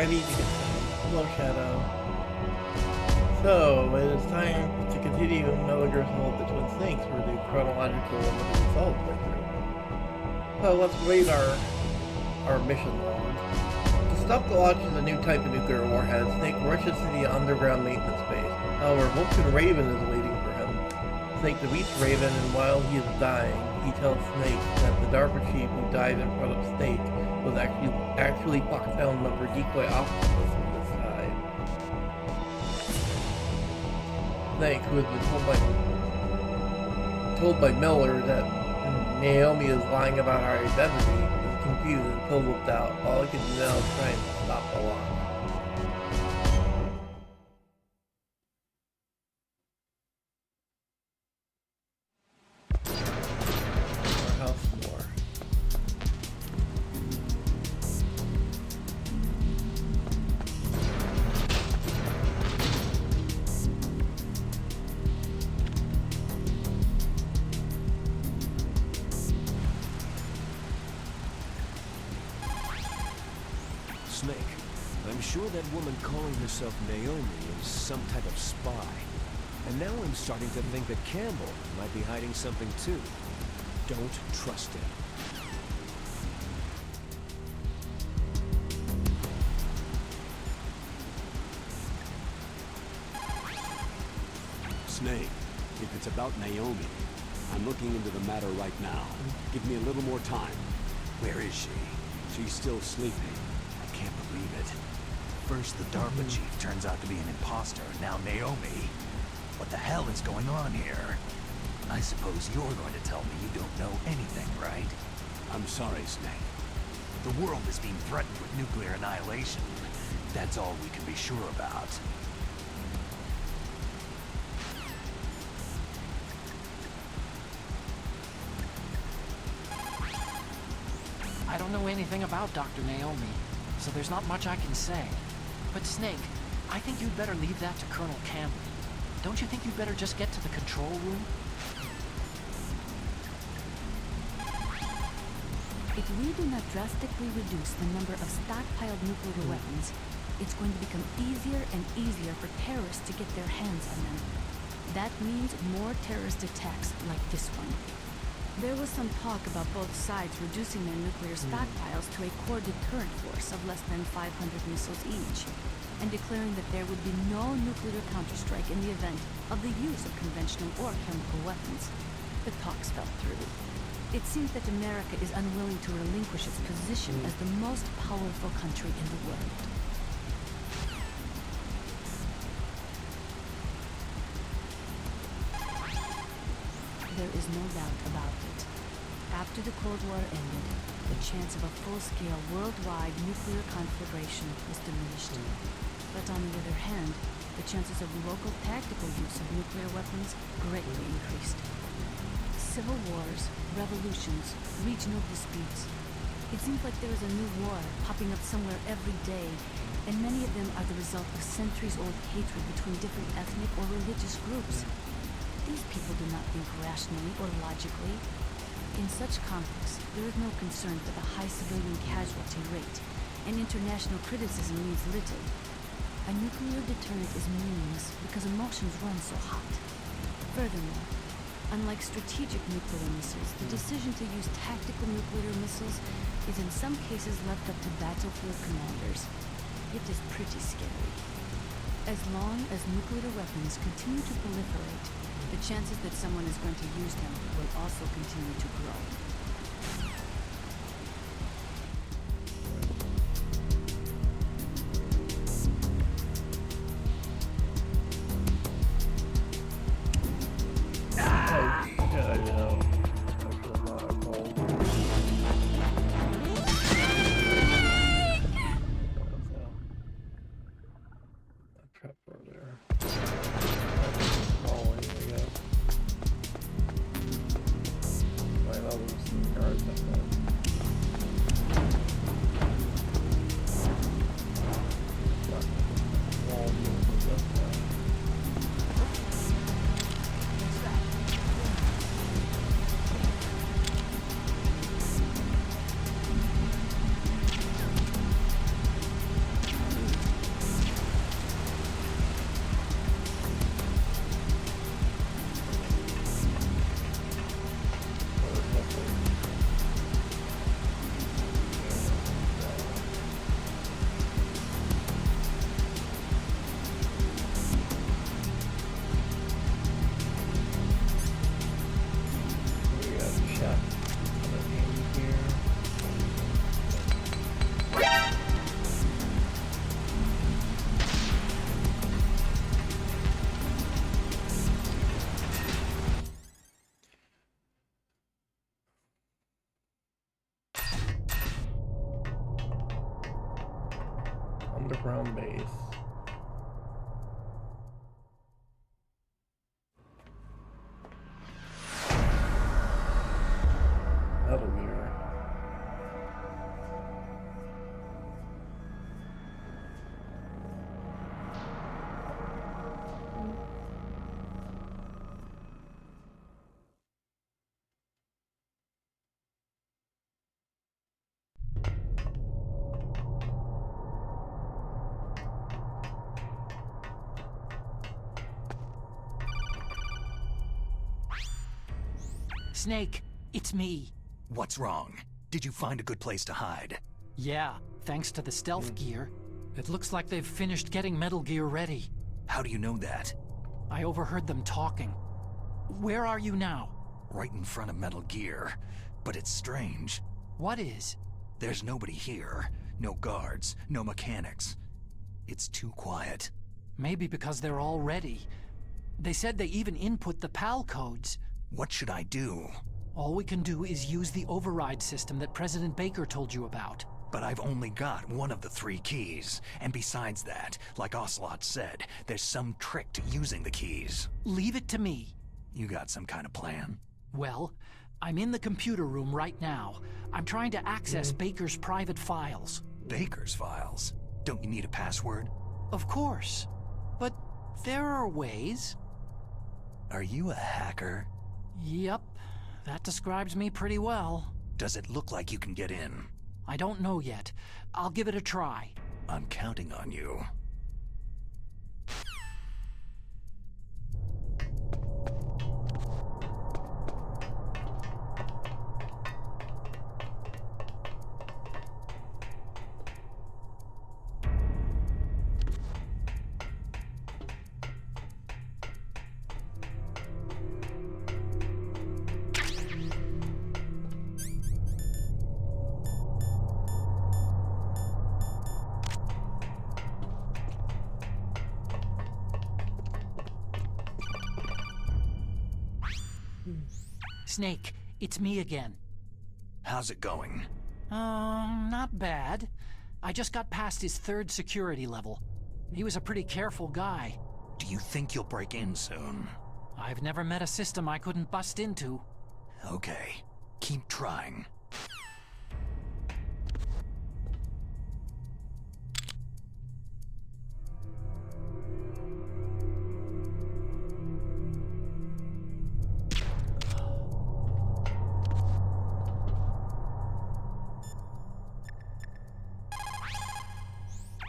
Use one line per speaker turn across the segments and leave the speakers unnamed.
ready to get some. Hello, Shadow. So, it is time to continue Metal Gear Solid the Twin Snakes for the chronological Limited Solid playthrough. So, let's raid our mission log. To stop the launch of the new type of nuclear warhead, Snake rushes to the underground maintenance base. However, Vulcan Raven is waiting for him. Snake defeats Raven, and while he is dying, he tells Snake that the DARPA chief who died in front of Snake was actually lockdown member Decoy Octopus from this time. Snake, who has been told by Miller that Naiomi is lying about her identity, is confused and filled with doubt. All he can do now is try and stop the launch.
Snake, I'm sure that woman calling herself Naiomi is some type of spy. And now I'm starting to think that Campbell might be hiding something too. Don't trust him.
Snake, if it's about Naiomi, I'm looking into the matter right now. Give me a little more time.
Where is she?
She's still sleeping.
I can't believe it. First the DARPA chief turns out to be an imposter, now Naiomi. What the hell is going on here? I suppose you're going to tell me you don't know anything, right?
I'm sorry, Snake.
The world is being threatened with nuclear annihilation. That's all we can be sure about.
I don't know anything about Dr. Naiomi, so there's not much I can say. But Snake, I think you'd better leave that to Colonel Campbell. Don't you think you'd better just get to the control room?
If we do not drastically reduce the number of stockpiled nuclear weapons, it's going to become easier and easier for terrorists to get their hands on them. That means more terrorist attacks like this one. There was some talk about both sides reducing their nuclear stockpiles to a core deterrent force of less than 500 missiles each, and declaring that there would be no nuclear counterstrike in the event of the use of conventional or chemical weapons. The talks fell through. It seems that America is unwilling to relinquish its position as the most powerful country in the world. There is no doubt about it. After the Cold War ended, the chance of a full-scale worldwide nuclear conflagration was diminished. But on the other hand, the chances of local tactical use of nuclear weapons greatly increased. Civil wars, revolutions, regional disputes. It seems like there is a new war popping up somewhere every day, and many of them are the result of centuries-old hatred between different ethnic or religious groups. These people do not think rationally or logically. In such conflicts, there is no concern for the high civilian casualty rate, and international criticism means little. A nuclear deterrent is meaningless because emotions run so hot. Furthermore, unlike strategic nuclear missiles, the decision to use tactical nuclear missiles is in some cases left up to battlefield commanders. It is pretty scary. As long as nuclear weapons continue to proliferate, the chances that someone is going to use them will also continue to grow.
underground base. Metal Gear.
Snake, it's me.
What's wrong? Did you find a good place to hide?
Yeah, thanks to the stealth gear. It looks like they've finished getting Metal Gear ready.
How do you know that?
I overheard them talking. Where are you now?
Right in front of Metal Gear. But it's strange.
What is?
There's nobody here. No guards, no mechanics. It's too quiet.
Maybe because they're all ready. They said they even input the PAL codes.
What should I do?
All we can do is use the override system that President Baker told you about.
But I've only got one of the 3 keys. And besides that, like Ocelot said, there's some trick to using the keys.
Leave it to me.
You got some kind of plan?
Well, I'm in the computer room right now. I'm trying to access Baker's private files.
Baker's files? Don't you need a password?
Of course. But there are ways.
Are you a hacker?
Yep, that describes me pretty well.
Does it look like you can get in?
I don't know yet. I'll give it a try.
I'm counting on you.
Snake, it's me again.
How's it going?
Not bad. I just got past his 3rd security level. He was a pretty careful guy.
Do you think you'll break in soon?
I've never met a system I couldn't bust into.
Okay, keep trying.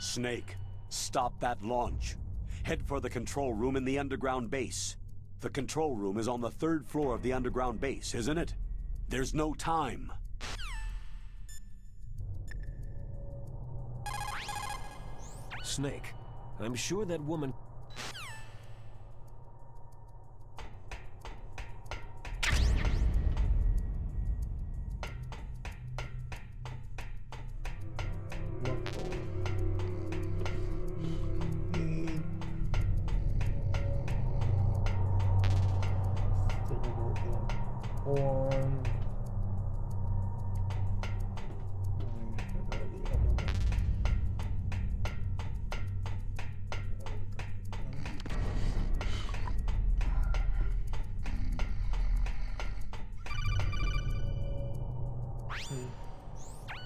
Snake, stop that launch. Head for the control room in the underground base. The control room is on the 3rd floor of the underground base, isn't it? There's no time.
Snake, I'm sure that woman...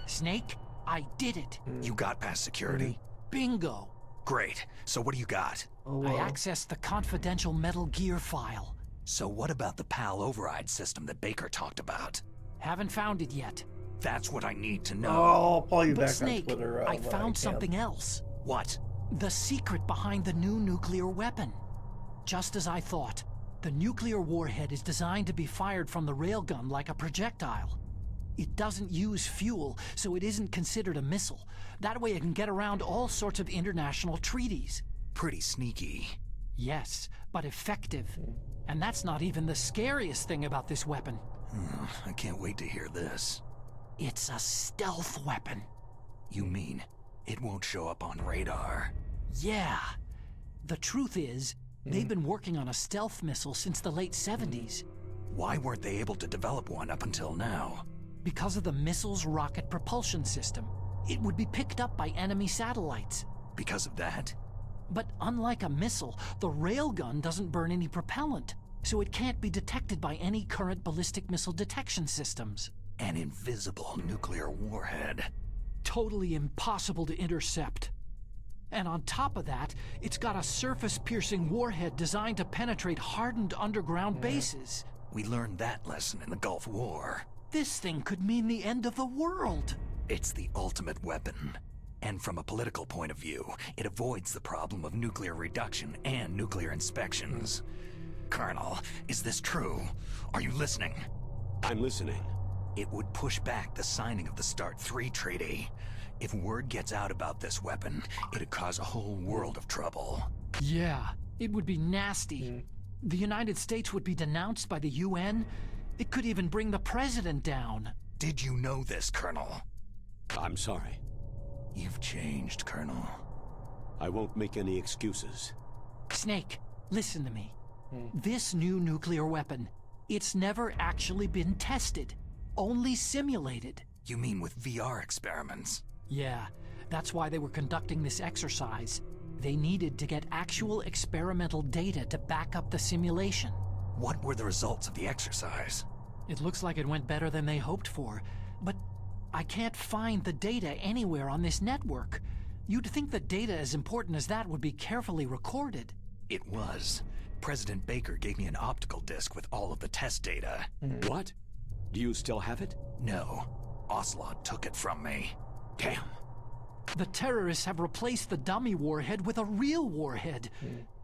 Snake, I did it.
You got past security?
Bingo.
Great. So what do you got?
I accessed the confidential Metal Gear file.
So what about the PAL override system that Baker talked about?
Haven't found it yet.
That's what I need to know.
I'll follow you
But
back
Snake,
on Twitter.
I
when
found
can.
something else.
What?
The secret behind the new nuclear weapon. Just as I thought, the nuclear warhead is designed to be fired from the railgun like a projectile. It doesn't use fuel, so it isn't considered a missile. That way it can get around all sorts of international treaties.
Pretty sneaky.
Yes, but effective. And that's not even the scariest thing about this weapon.
I can't wait to hear this.
It's a stealth weapon.
You mean it won't show up on radar?
Yeah. The truth is, they've been working on a stealth missile since the late 70s.
Why weren't they able to develop one up until now?
Because of the missile's rocket propulsion system. It would be picked up by enemy satellites.
Because of that?
But unlike a missile, the railgun doesn't burn any propellant, so it can't be detected by any current ballistic missile detection systems.
An invisible nuclear warhead.
Totally impossible to intercept. And on top of that, it's got a surface-piercing warhead designed to penetrate hardened underground bases.
We learned that lesson in the Gulf War.
This thing could mean the end of the world.
It's the ultimate weapon. And from a political point of view, it avoids the problem of nuclear reduction and nuclear inspections. Colonel, is this true? Are you listening?
I'm listening.
It would push back the signing of the START 3 treaty. If word gets out about this weapon, it'd cause a whole world of trouble.
Yeah, it would be nasty. The United States would be denounced by the UN. It could even bring the president down.
Did you know this, Colonel?
I'm sorry.
You've changed, Colonel.
I won't make any excuses.
Snake, listen to me. This new nuclear weapon, it's never actually been tested. Only simulated.
You mean with VR experiments?
Yeah, that's why they were conducting this exercise. They needed to get actual experimental data to back up the simulation.
What were the results of the exercise?
It looks like it went better than they hoped for, but I can't find the data anywhere on this network. You'd think the data as important as that would be carefully recorded.
It was. President Baker gave me an optical disc with all of the test data.
What? Do you still have it?
No. Ocelot took it from me.
Damn.
The terrorists have replaced the dummy warhead with a real warhead.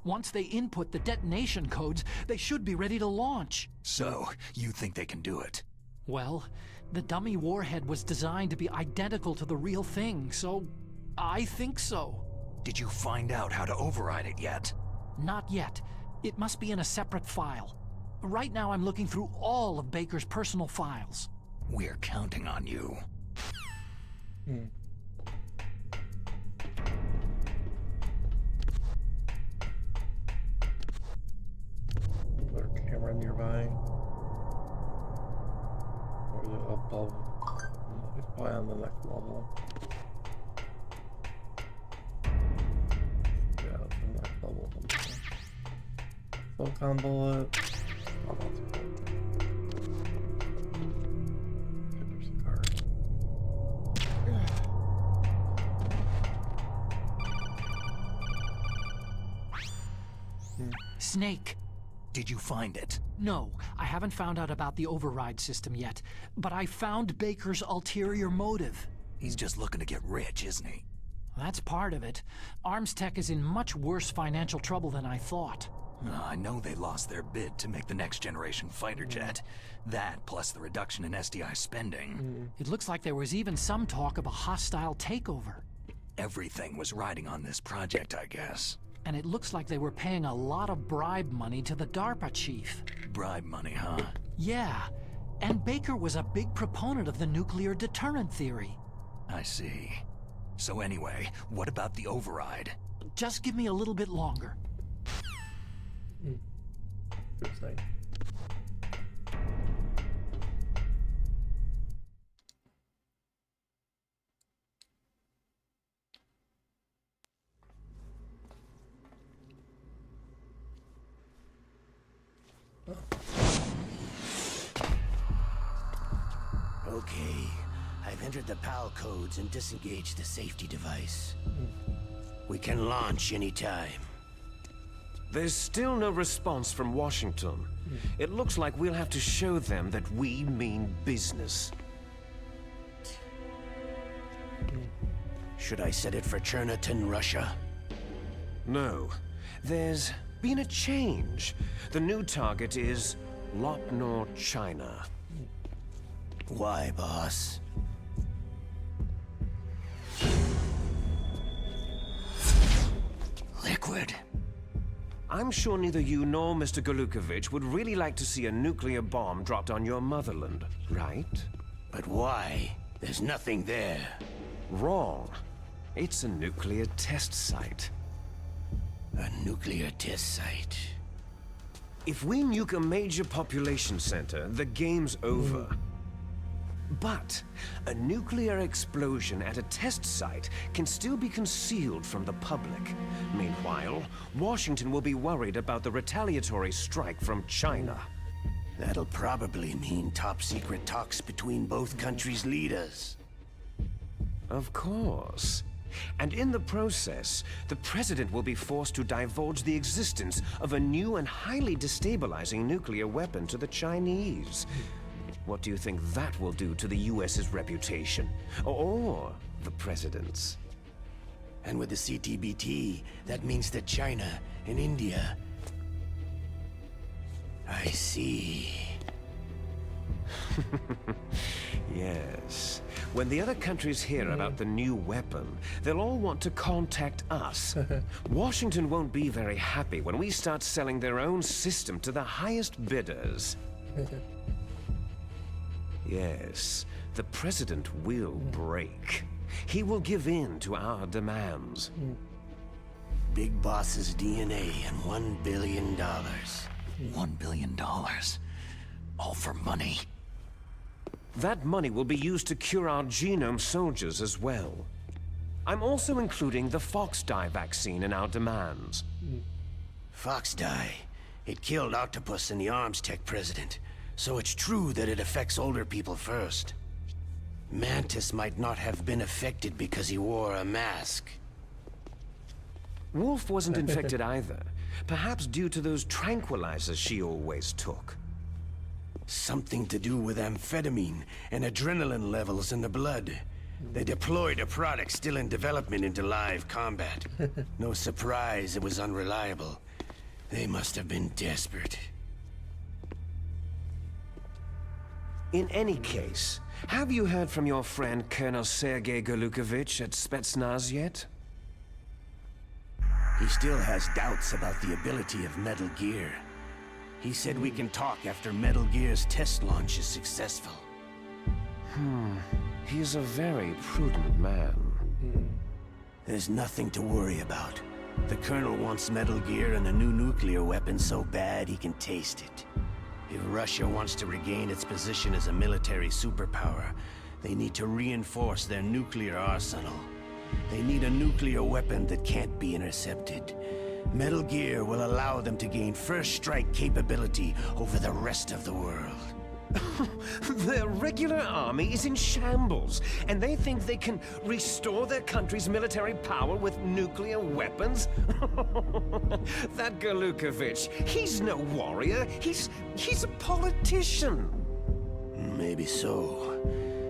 Once they input the detonation codes, they should be ready to launch.
So, you think they can do it?
Well, the dummy warhead was designed to be identical to the real thing, so I think so.
Did you find out how to override it yet?
Not yet. It must be in a separate file. Right now I'm looking through all of Baker's personal files.
We're counting on you.
Put a camera nearby. Or the above. It's probably on the next level. Yeah, it's on the next level. Silicon bullet. Oh, that's cool. Okay, there's a card.
Snake.
Did you find it?
No, I haven't found out about the override system yet, but I found Baker's ulterior motive.
He's just looking to get rich, isn't he?
That's part of it. Arms Tech is in much worse financial trouble than I thought.
I know they lost their bid to make the next generation fighter jet. That, plus the reduction in SDI spending.
It looks like there was even some talk of a hostile takeover.
Everything was riding on this project, I guess.
And it looks like they were paying a lot of bribe money to the DARPA chief.
Bribe money, huh?
Yeah, and Baker was a big proponent of the nuclear deterrent theory.
I see. So anyway, what about the override?
Just give me a little bit longer.
Good thing.
Okay, I've entered the PAL codes and disengaged the safety device. We can launch anytime.
There's still no response from Washington. It looks like we'll have to show them that we mean business.
Should I set it for Cherniton, Russia?
No. There's been a change. The new target is Lopnor, China.
Why, boss? Liquid.
I'm sure neither you nor Mr. Golukovich would really like to see a nuclear bomb dropped on your motherland, right?
But why? There's nothing there.
Wrong. It's a nuclear test site.
A nuclear test site.
If we nuke a major population center, the game's over. But a nuclear explosion at a test site can still be concealed from the public. Meanwhile, Washington will be worried about the retaliatory strike from China.
That'll probably mean top-secret talks between both countries' leaders.
Of course. And in the process, the President will be forced to divulge the existence of a new and highly destabilizing nuclear weapon to the Chinese. What do you think that will do to the US's reputation? Or the President's?
And with the CTBT, that means that China and India... I see.
Yes. When the other countries hear about the new weapon, they'll all want to contact us. Washington won't be very happy when we start selling their own system to the highest bidders. Yes, the President will break. He will give in to our demands.
Big Boss's DNA and $1 billion.
$1 billion. All for money.
That money will be used to cure our genome soldiers as well. I'm also including the Fox-dye vaccine in our demands.
Fox-dye. It killed Octopus and the Arms Tech president. So it's true that it affects older people first. Mantis might not have been affected because he wore a mask.
Wolf wasn't infected either. Perhaps due to those tranquilizers she always took.
Something to do with amphetamine and adrenaline levels in the blood. They deployed a product still in development into live combat. No surprise it was unreliable. They must have been desperate.
In any case, have you heard from your friend Colonel Sergei Golukovich at Spetsnaz yet?
He still has doubts about the ability of Metal Gear. He said we can talk after Metal Gear's test launch is successful.
He's a very prudent man.
There's nothing to worry about. The Colonel wants Metal Gear and a new nuclear weapon so bad he can taste it. If Russia wants to regain its position as a military superpower, they need to reinforce their nuclear arsenal. They need a nuclear weapon that can't be intercepted. Metal Gear will allow them to gain first strike capability over the rest of the world.
Their regular army is in shambles, and they think they can restore their country's military power with nuclear weapons? That Golukovich, he's no warrior. He's a politician.
Maybe so,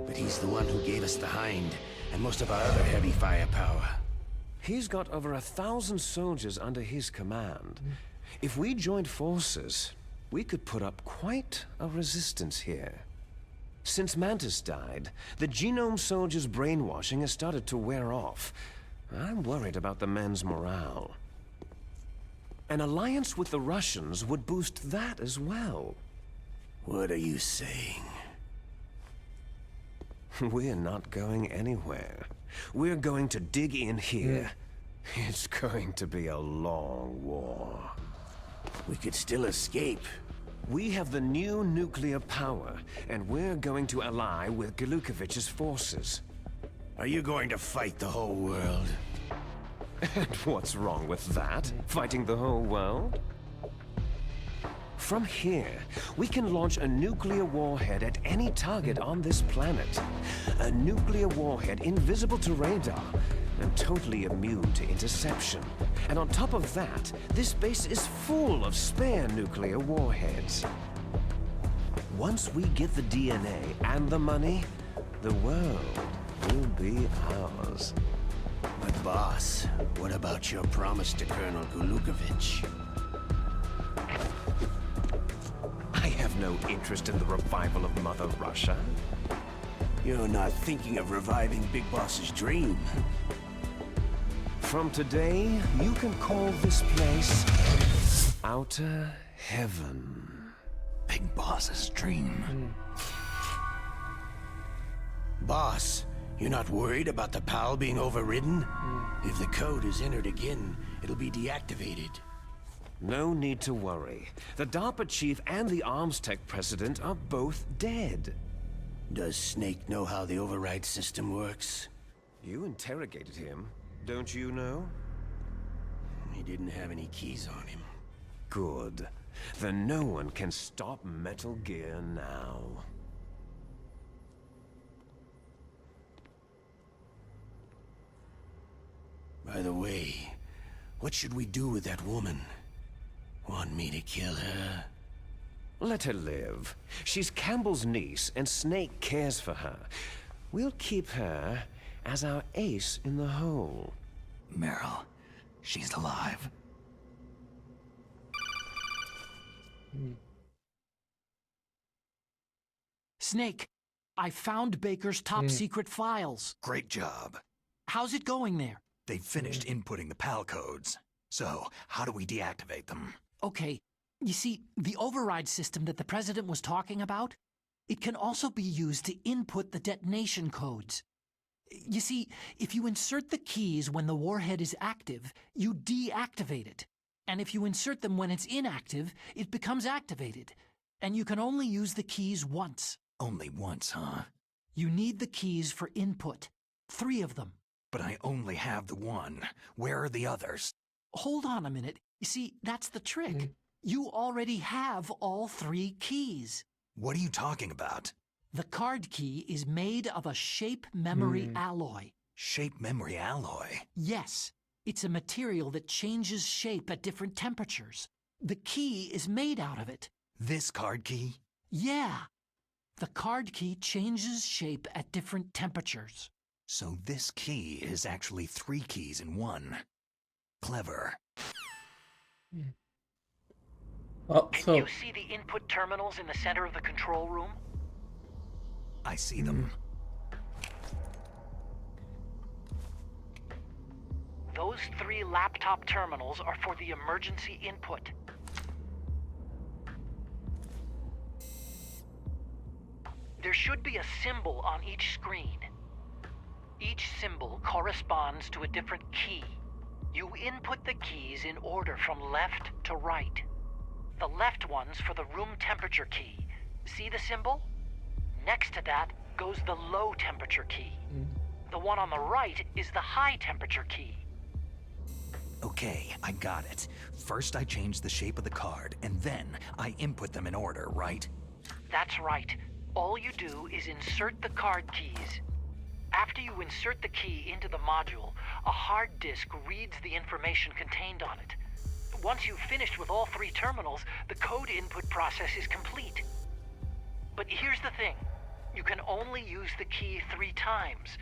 but he's the one who gave us the Hind and most of our other heavy firepower.
He's got over 1,000 soldiers under his command. If we joined forces, we could put up quite a resistance here. Since Mantis died, the genome soldiers' brainwashing has started to wear off. I'm worried about the men's morale. An alliance with the Russians would boost that as well.
What are you saying?
We're not going anywhere. We're going to dig in here. It's going to be a long war.
We could still escape.
We have the new nuclear power, and we're going to ally with Golukovich's forces.
Are you going to fight the whole world?
And what's wrong with that? Fighting the whole world? From here, we can launch a nuclear warhead at any target on this planet. A nuclear warhead invisible to radar and totally immune to interception. And on top of that, this base is full of spare nuclear warheads. Once we get the DNA and the money, the world will be ours.
But boss, what about your promise to Colonel Golukovich?
I have no interest in the revival of Mother Russia.
You're not thinking of reviving Big Boss's dream.
From today, you can call this place Outer Heaven.
Big Boss's dream.
Boss, you're not worried about the PAL being overridden? If the code is entered again, it'll be deactivated.
No need to worry. The DARPA chief and the Arms Tech president are both dead.
Does Snake know how the override system works?
You interrogated him, don't you know?
He didn't have any keys on him.
Good. Then no one can stop Metal Gear now.
By the way, what should we do with that woman? Want me to kill her?
Let her live. She's Campbell's niece, and Snake cares for her. We'll keep her as our ace in the hole.
Meryl, she's alive.
Snake, I found Baker's top secret files.
Great job.
How's it going there?
They finished inputting the PAL codes. So, how do we deactivate them?
Okay, you see, the override system that the President was talking about, it can also be used to input the detonation codes. You see, if you insert the keys when the warhead is active, you deactivate it. And if you insert them when it's inactive, it becomes activated. And you can only use the keys once.
Only once, huh?
You need the keys for input. 3 of them.
But I only have the one. Where are the others?
Hold on a minute. You see, that's the trick. You already have all 3 keys.
What are you talking about?
The card key is made of a shape memory alloy.
Shape memory alloy?
Yes, it's a material that changes shape at different temperatures. The key is made out of it.
This card key?
Yeah. The card key changes shape at different temperatures.
So this key is actually 3 keys in one. Clever.
Oh, so
You see the input terminals in the center of the control room?
I see them.
Those 3 laptop terminals are for the emergency input. There should be a symbol on each screen. Each symbol corresponds to a different key. You input the keys in order from left to right. The left one's for the room temperature key. See the symbol? Next to that goes the low temperature key. The one on the right is the high temperature key.
Okay, I got it. First I change the shape of the card, and then I input them in order, right?
That's right. All you do is insert the card keys. After you insert the key into the module, a hard disk reads the information contained on it. Once you've finished with all 3 terminals, the code input process is complete. But here's the thing. You can only use the key 3 times.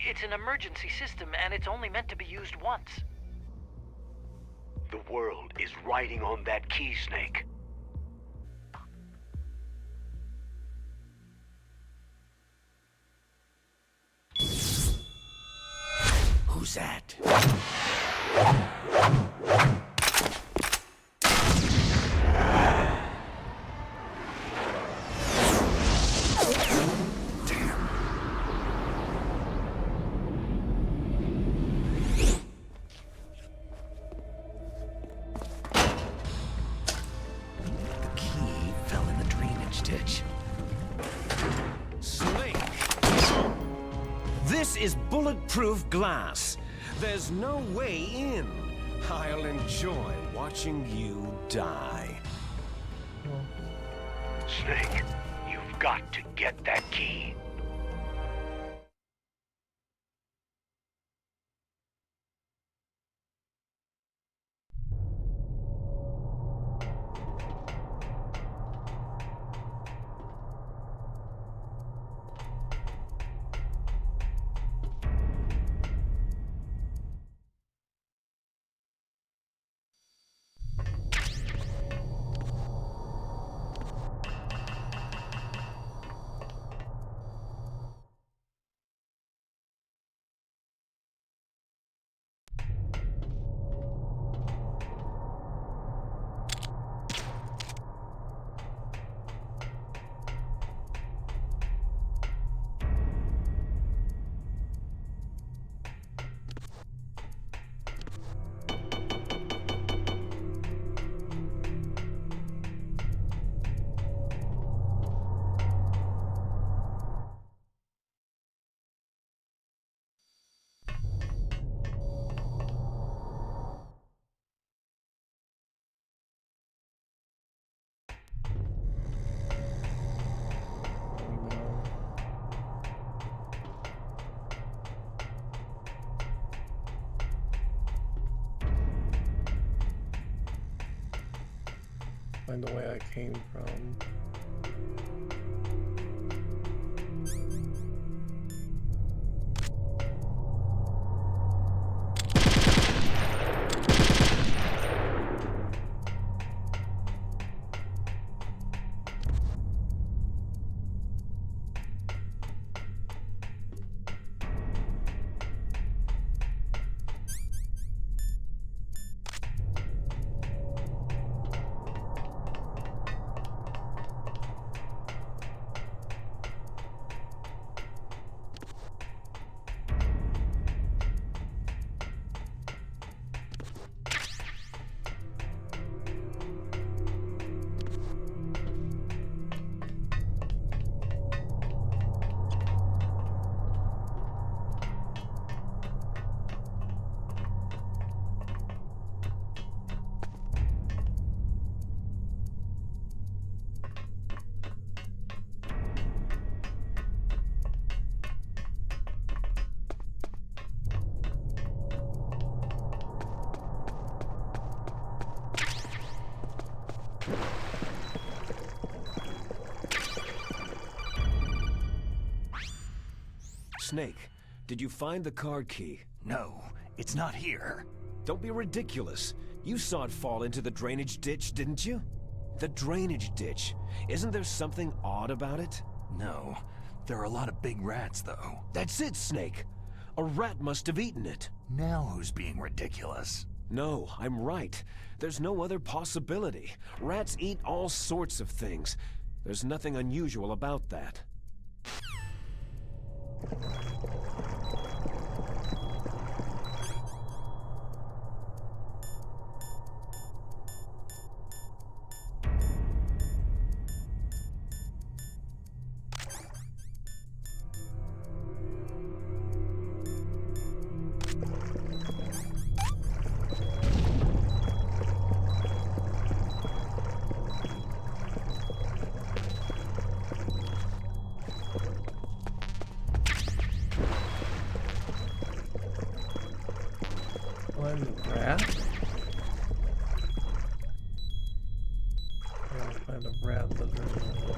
It's an emergency system, and it's only meant to be used once.
The world is riding on that key, Snake.
Who's that?
This is bulletproof glass. There's no way in. I'll enjoy watching you die.
Snake, you've got to get that key.
find the way I came from.
Snake, did you find the card key?
No, it's not here.
Don't be ridiculous. You saw it fall into the drainage ditch, didn't you? The drainage ditch. Isn't there something odd about it?
No, there are a lot of big rats, though.
That's it, Snake. A rat must have eaten it.
Now who's being ridiculous?
No, I'm right. There's no other possibility. Rats eat all sorts of things. There's nothing unusual about that.
Find the rat? I gotta find a rat that's in the ditch.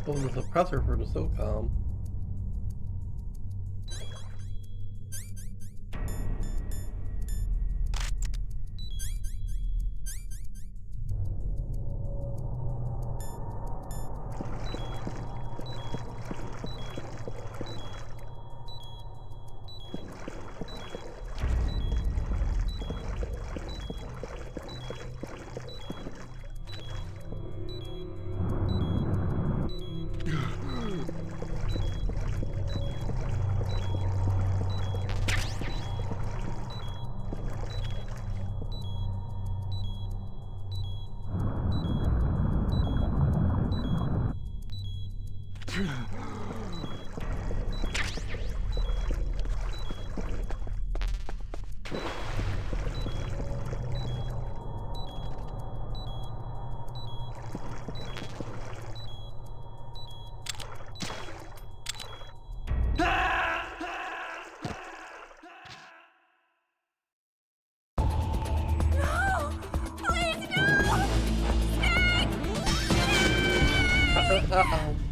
Oh, the suppressor for the SOCOM.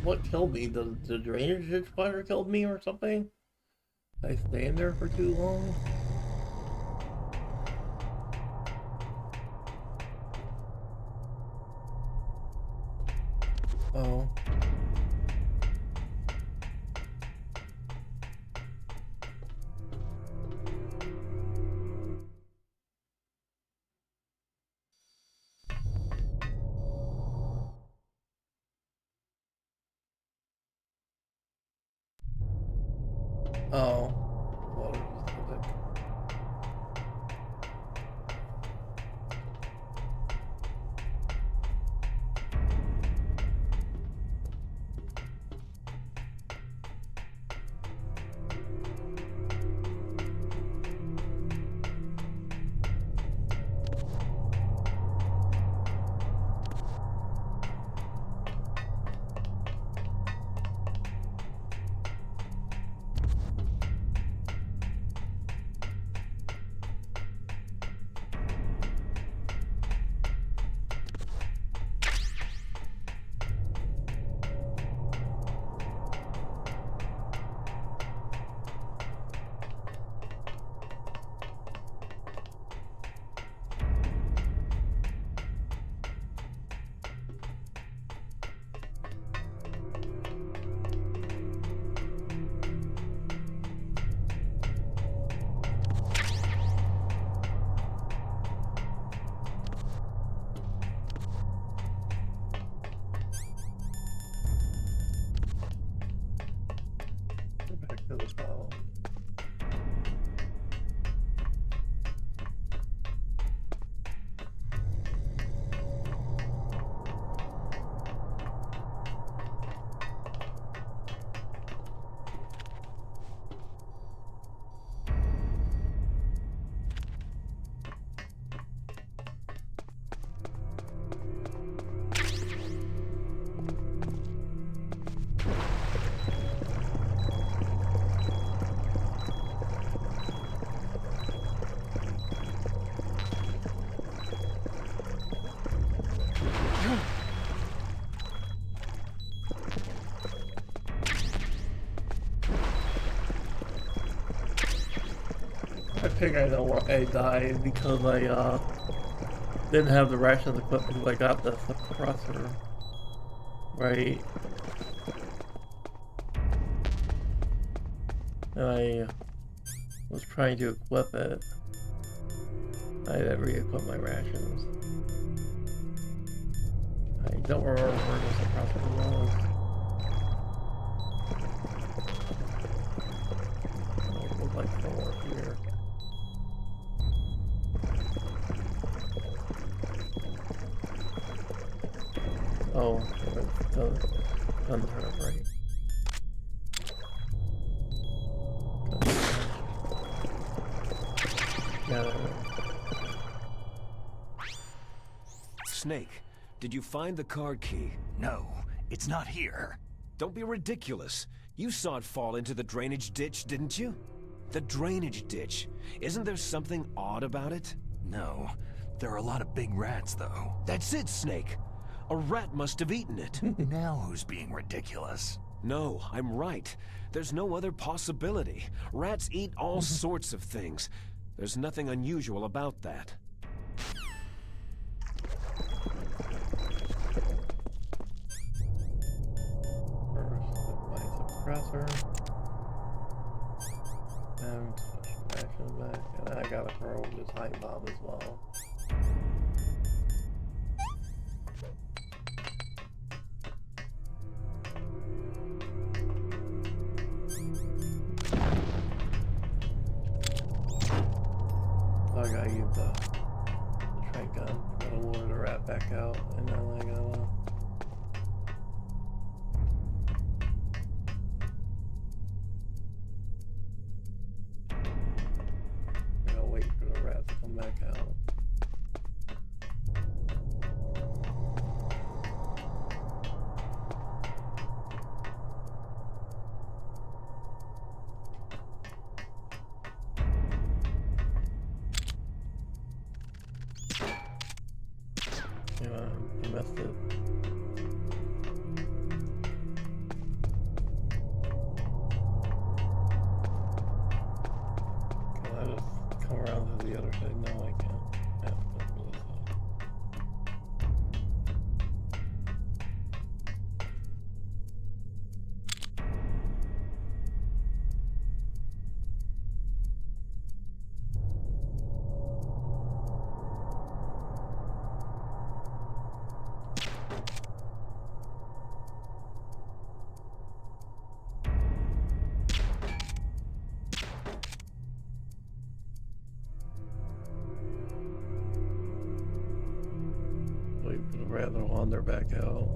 What killed me? The drainage ditch spider killed me or something? Did I stand there for too long? Oh. Oh. Water just back to the bottom. I think I know why I died, because I didn't have the rations equipped because I got the suppressor. Right. And I was trying to equip it. I didn't re-equip my rations. I don't remember where the suppressor was. It looked like somewhere here. Oh, it's gun turret, right. Yeah.
Snake, did you find the card key?
No, it's not here.
Don't be ridiculous. You saw it fall into the drainage ditch, didn't you? The drainage ditch. Isn't there something odd about it?
No, there are a lot of big rats, though.
That's it, Snake. A rat must have eaten it.
Now who's being ridiculous?
No, I'm right. There's no other possibility. Rats eat all sorts of things. There's nothing unusual about that.
First, my suppressor. And ration back. And then I gotta throw this high bomb as well. So I gotta use the trank gun. Gotta lure the rat back out, and then I gotta wait for the rat to come back out. I messed it. Can I just come around to the other side? No, I can't. I have to go through this side. Wait for the rat to wander back out.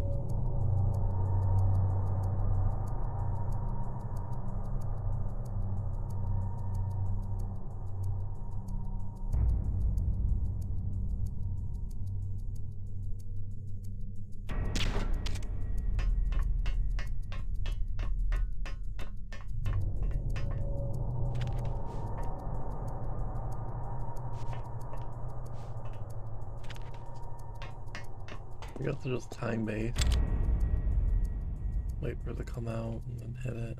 We have to just time base. Wait for it to come out and then hit it.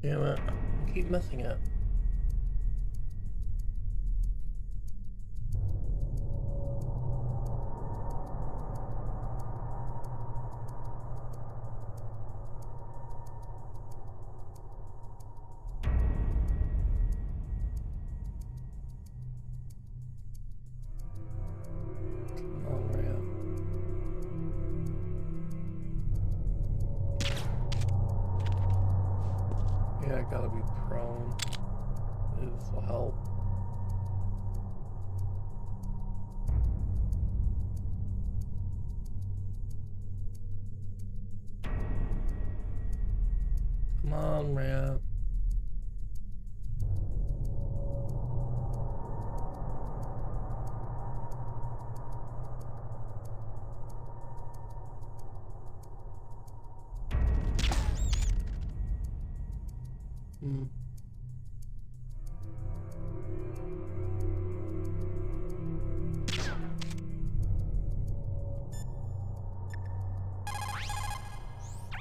Damn it. I keep missing it. will help. Come on, man.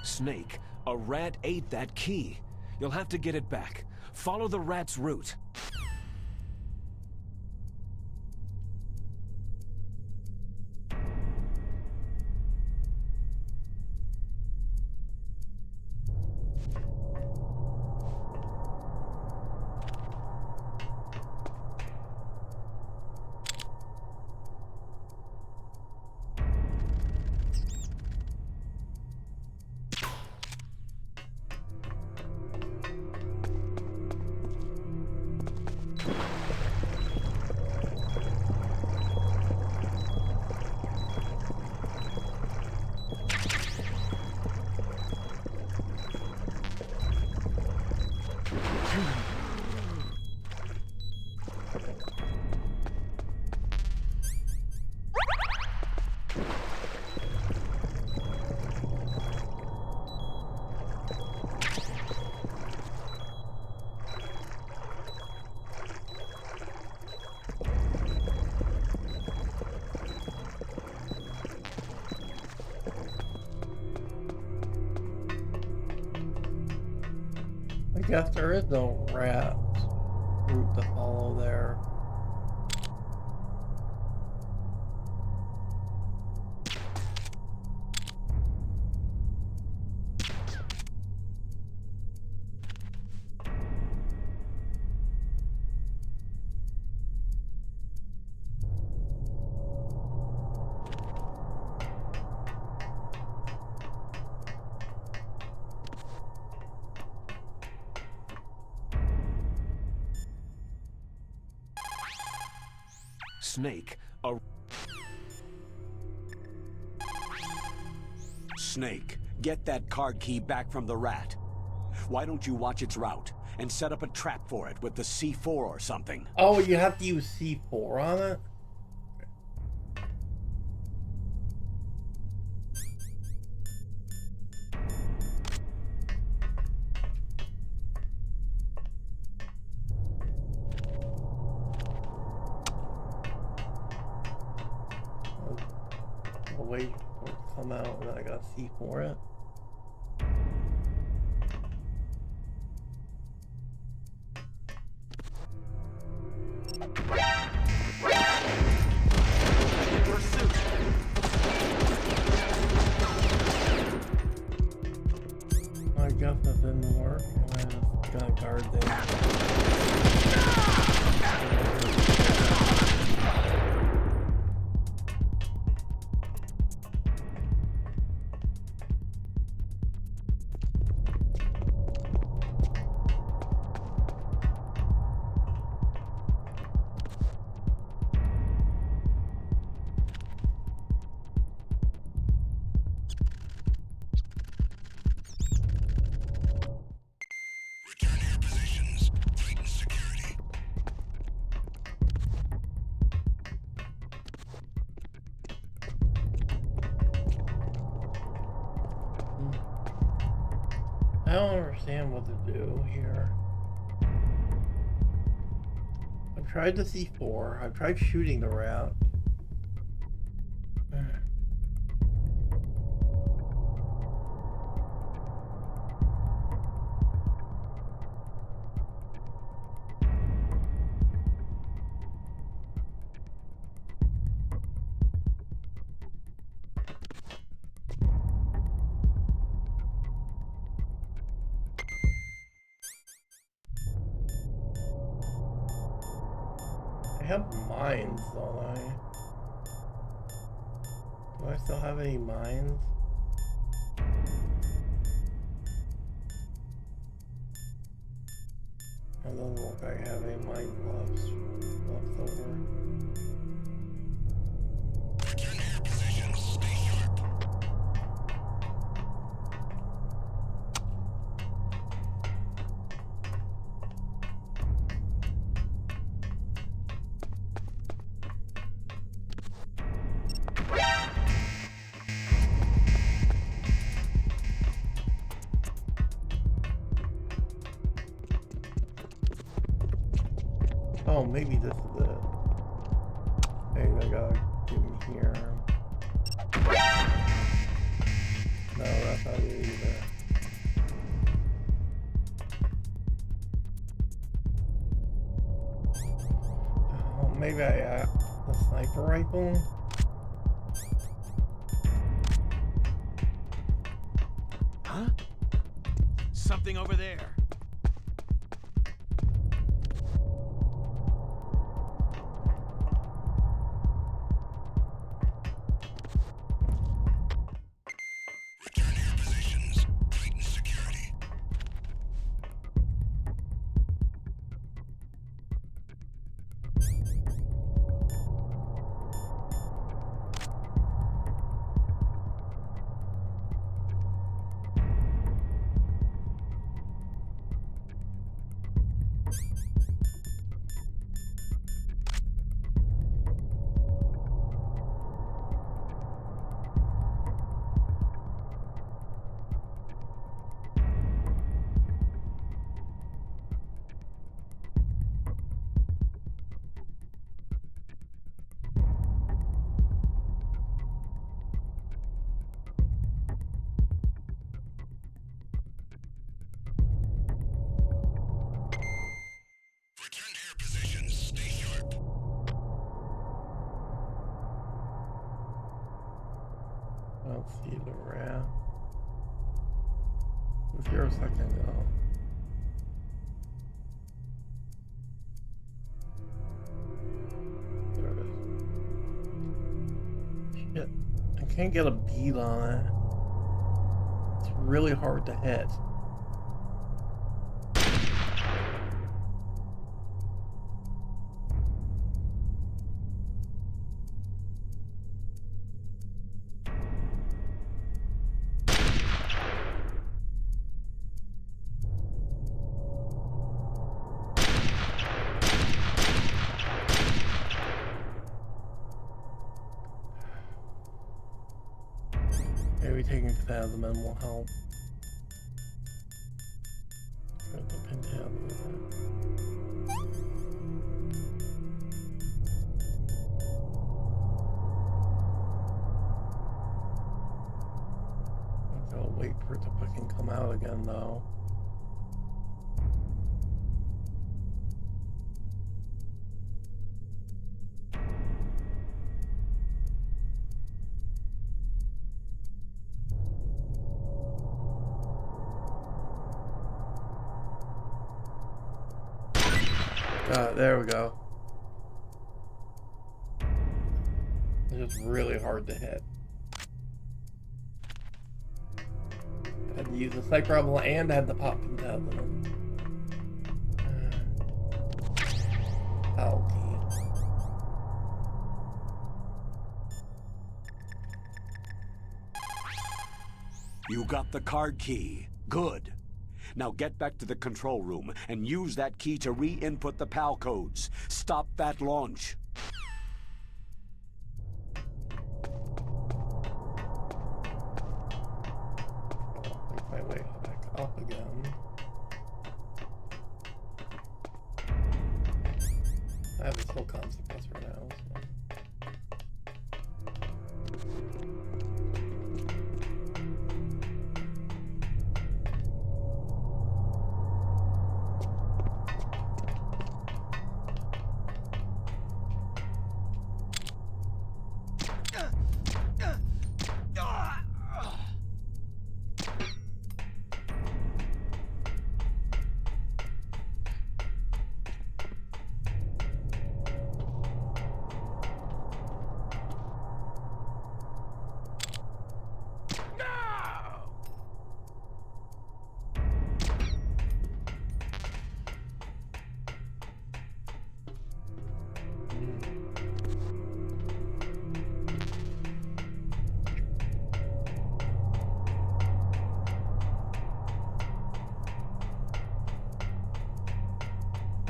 Snake, a rat ate that key. You'll have to get it back. Follow the rat's route. I guess there is no rat route to follow there. Snake, a...
Snake, get that card key back from the rat. Why don't you watch its route and set up a trap for it with the C4 or something?
Oh, you have to use C4 on it? Wait for it to come out and then I gotta C4 it. I guess that didn't work. I just got a guard there. I don't understand what to do here. I've tried the C4. I've tried shooting the rat. I have mines, don't I? Do I still have any mines? Oh, doesn't look like I have any mind gloves left over.
Return to your positions. Stay sharp.
Oh, maybe this is it. Maybe I gotta get in here. No, that's not it either. Oh, maybe I the sniper rifle?
Huh? Something over there.
Return to your positions. Tighten security. Return to your positions. Stay sharp.
I don't see the rat. It was here a second ago. There it is. Shit. I can't get a bead on it. It's really hard to hit. Maybe taking it out of the men will help. Put the pin tab with it. I gotta wait for it to fucking come out again though. There we go. It's just really hard to hit. I had to use the sniper rifle and I had the pop pin tab in them.
You got the card key. Good. Now get back to the control room and use that key to re-input the PAL codes. Stop that launch.
Make my way back up again. I have this whole concept right now. So.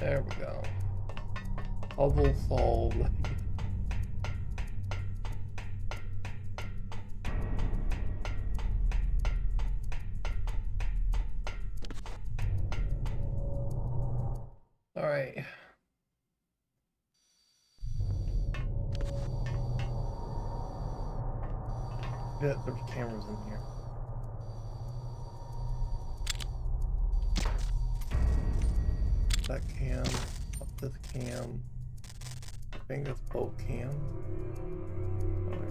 There we go. Puzzle solved. Alright. Yeah, there's cameras in here. That cam, up this cam. I think that's both cams. Alright.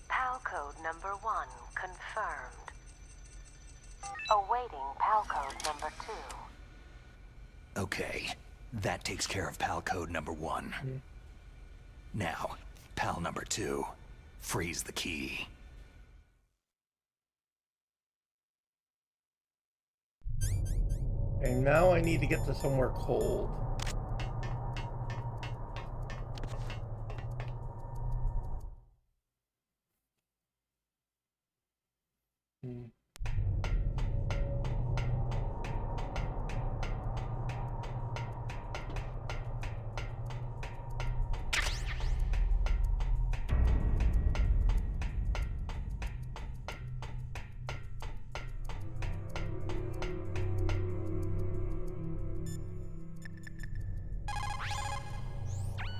PAL code number 1 confirmed. Awaiting PAL code number 2.
Okay, that takes care of PAL code number 1. Now, PAL number 2. Freeze the key.
And now I need to get to somewhere cold.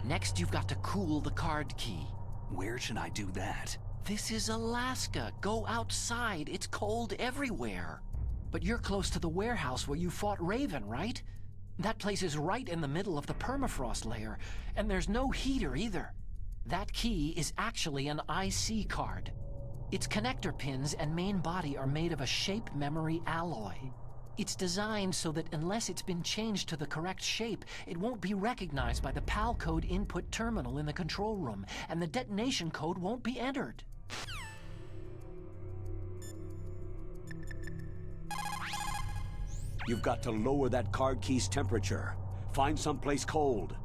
Next, you've got to cool the card key.
Where should I do that?
This is Alaska. Go outside. It's cold everywhere. But you're close to the warehouse where you fought Raven, right? That place is right in the middle of the permafrost layer, and there's no heater either. That key is actually an IC card. Its connector pins and main body are made of a shape memory alloy. It's designed so that unless it's been changed to the correct shape, it won't be recognized by the PAL code input terminal in the control room, and the detonation code won't be entered.
You've got to lower that card key's temperature. Find someplace cold.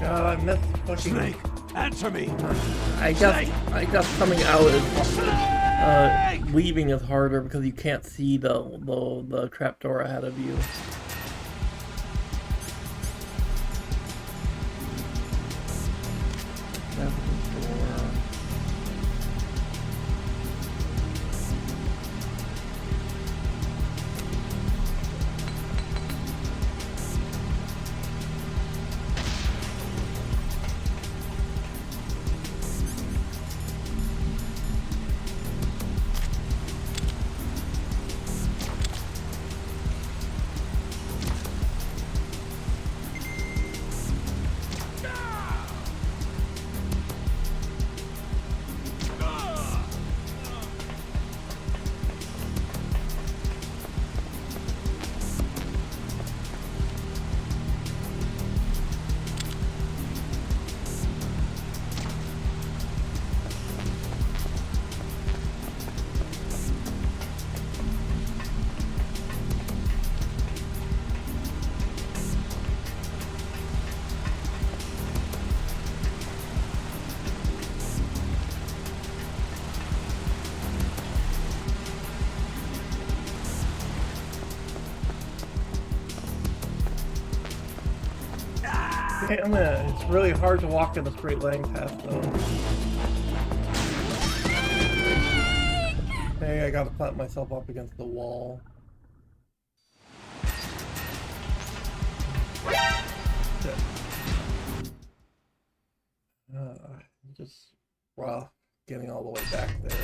I missed fucking...
Snake, answer me!
I guess coming out is... leaving is harder because you can't see the trapdoor ahead of you. Damn it, it's really hard to walk in a straight line path though. Hey, I gotta plant myself up against the wall. Shit. Just rough getting all the way back there.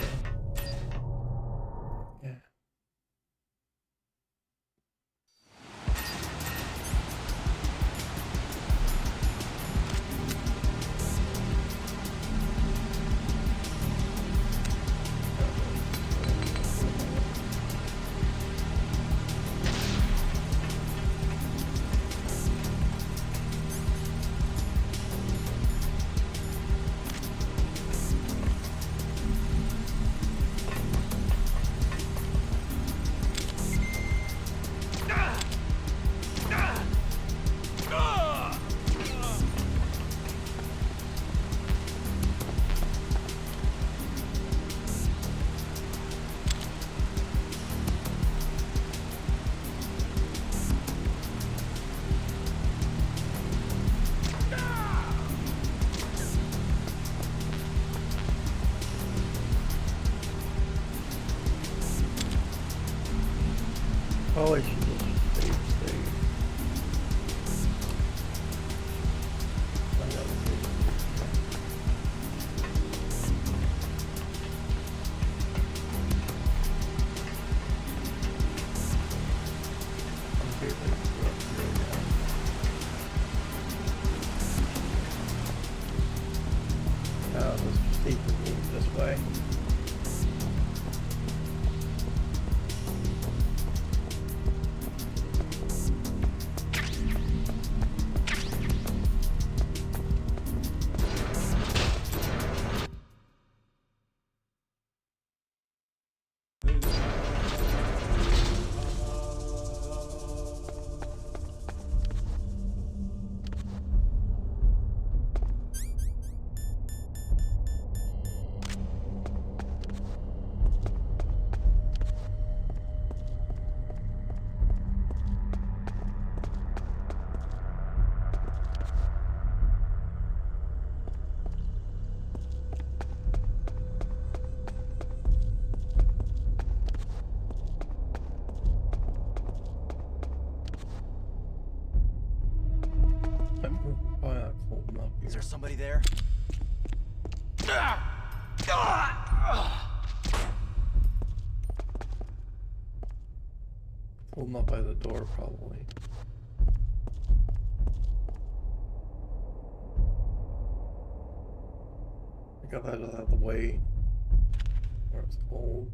Yeah. Oh, I should just save. Let's see if we can move this way.
Is there somebody there?
Pull them up by the door, probably. I got that out of the way where it's cold.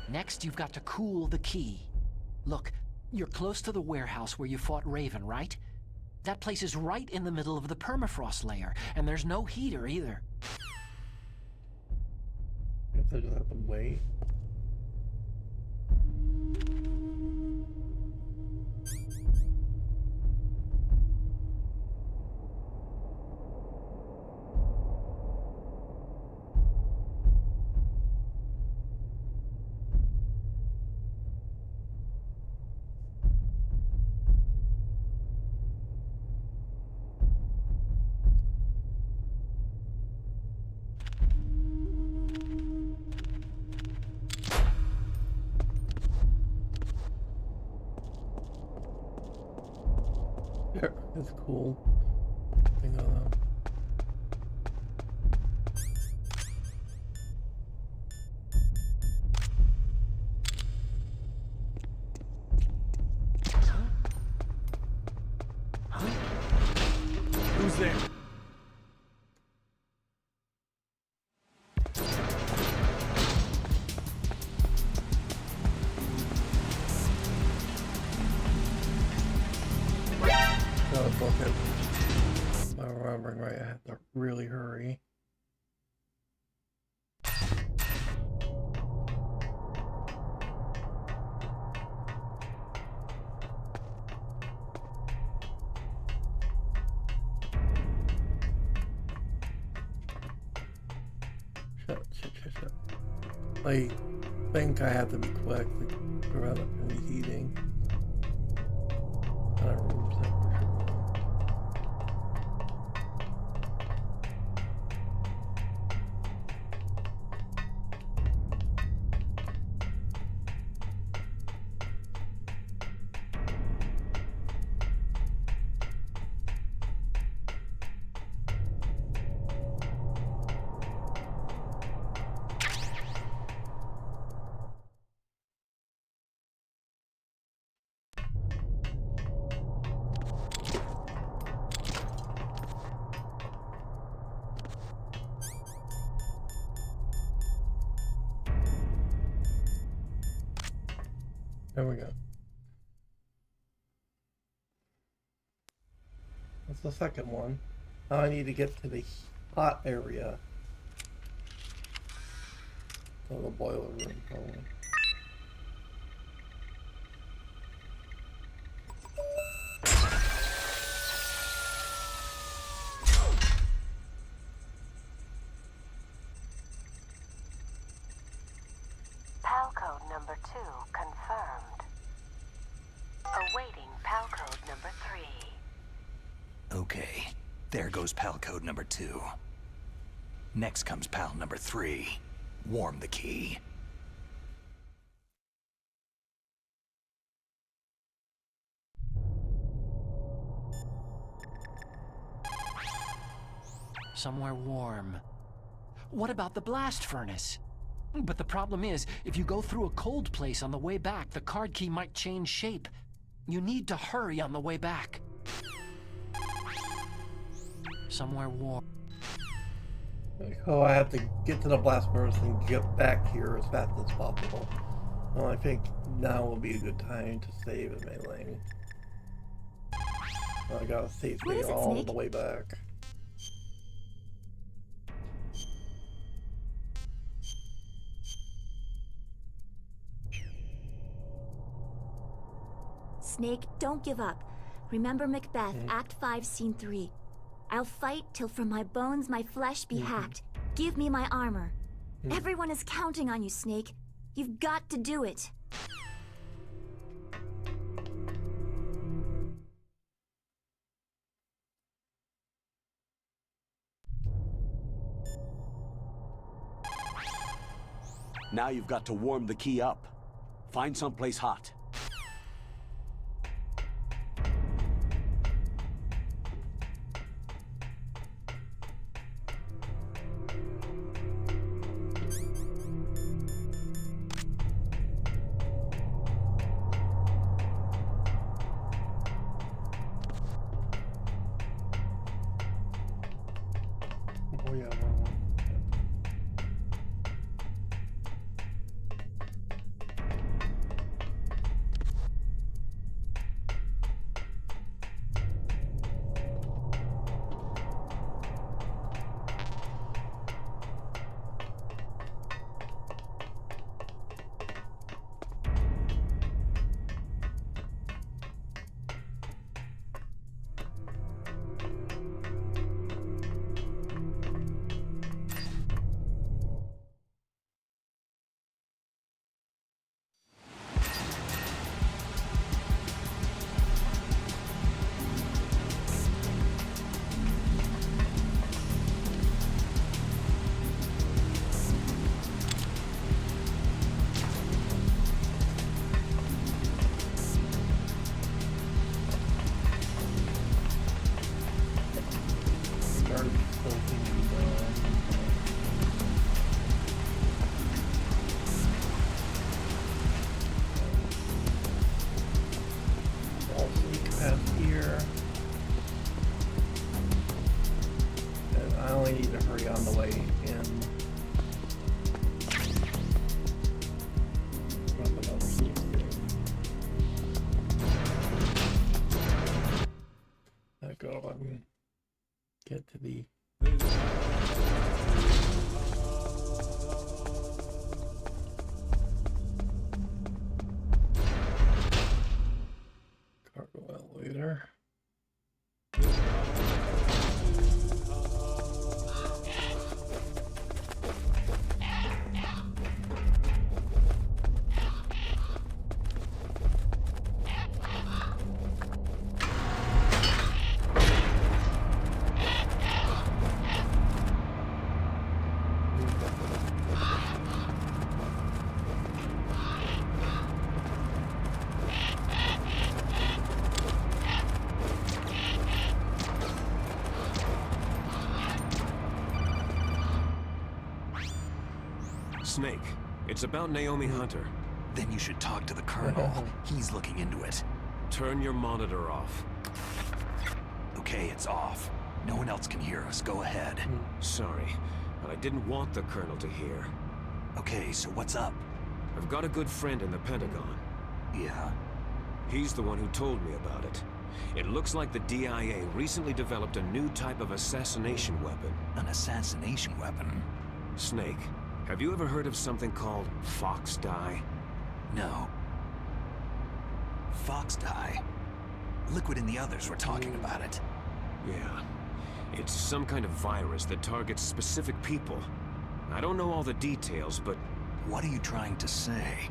Next, you've got to cool the key. Look, you're close to the warehouse where you fought Raven, right? That place is right in the middle of the permafrost layer, and there's no heater either.
If I just have to wait. Yeah, it's cool. Thing on that.
Who's there?
Gotta book it. If I'm remembering right, I have to really hurry. Shit. I think I have to be quick to prevent it from reheating. I don't remember that for sure. There we go. That's the second one. Now I need to get to the hot area. So the boiler room, probably.
PAL code number 2 confirmed. Awaiting PAL code number 3.
Okay, there goes PAL code number 2. Next comes PAL number 3. Warm the key.
Somewhere warm. What about the blast furnace? But the problem is, if you go through a cold place on the way back, the card key might change shape. You need to hurry on the way back. Somewhere warm.
Oh, I have to get to the blast furnace and get back here as fast as possible. Well, I think now will be a good time to save in Mailing. I gotta save me all the way back.
Snake, don't give up. Remember Macbeth, Act 5, Scene 3. I'll fight till from my bones my flesh be hacked. Give me my armor. Everyone is counting on you, Snake. You've got to do it.
Now you've got to warm the key up. Find someplace hot.
Oh yeah, wrong one.
Snake, it's about Naiomi Hunter.
Then you should talk to the Colonel. He's looking into it.
Turn your monitor off.
Okay, it's off. No one else can hear us. Go ahead.
Sorry, but I didn't want the Colonel to hear.
Okay, so what's up?
I've got a good friend in the Pentagon.
Yeah?
He's the one who told me about it. It looks like the DIA recently developed a new type of assassination weapon.
An assassination weapon?
Snake, have you ever heard of something called Fox Dye?
No. Fox dye? Liquid and the others were talking about it.
Yeah. It's some kind of virus that targets specific people. I don't know all the details, but...
What are you trying to say?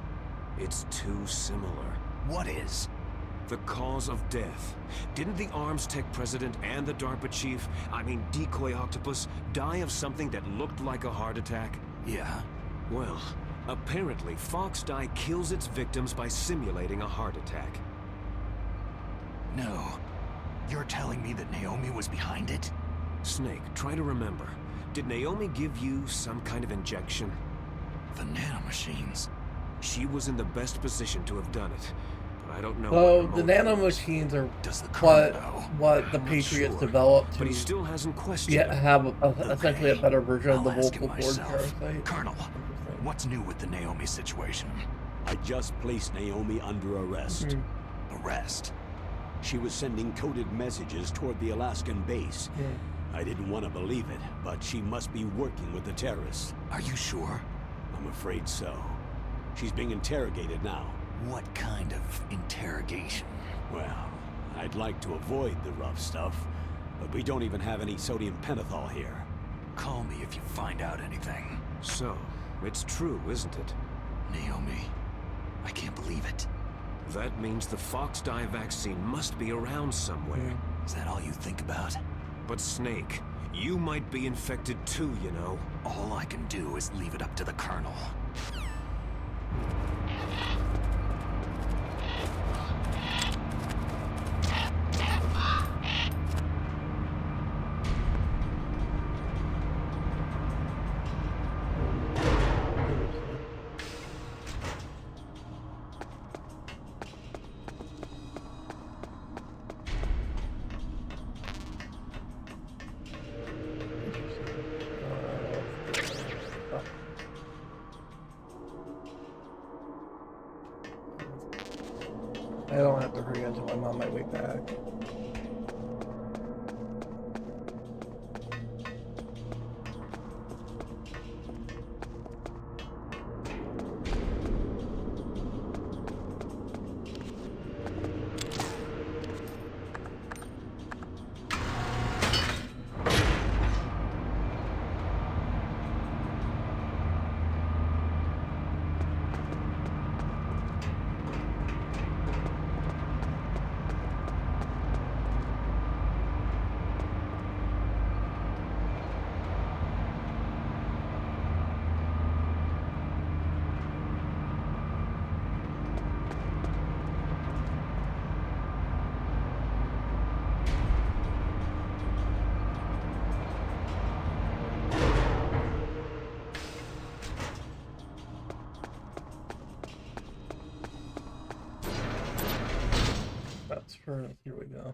It's too similar.
What is?
The cause of death. Didn't the Arms Tech president and the DARPA chief, Decoy Octopus, die of something that looked like a heart attack?
Yeah?
Well, apparently Fox Dye kills its victims by simulating a heart attack.
No. You're telling me that Naiomi was behind it?
Snake, try to remember. Did Naiomi give you some kind of injection?
The nanomachines.
She was in the best position to have done it, but I don't know.
So the nanomachines are what the Patriots developed to,
but he still hasn't questioned.
Yeah, have essentially a better version of the vocal cord
myself.
parasite.
Colonel, what's new with the Naiomi situation?
I just placed Naiomi under arrest.
Arrest?
She was sending coded messages toward the Alaskan base. I didn't want to believe it, but she must be working with the terrorists.
Are you sure?
I'm afraid so. She's being interrogated now.
What kind of interrogation?
Well, I'd like to avoid the rough stuff, but we don't even have any sodium pentothal here.
Call me if you find out anything.
So, it's true, isn't it?
Naiomi, I can't believe it.
That means the Fox Dye vaccine must be around somewhere.
Is that all you think about?
But Snake, you might be infected too, you know.
All I can do is leave it up to the Colonel.
I don't have to hurry until I'm on my way back. Here we go.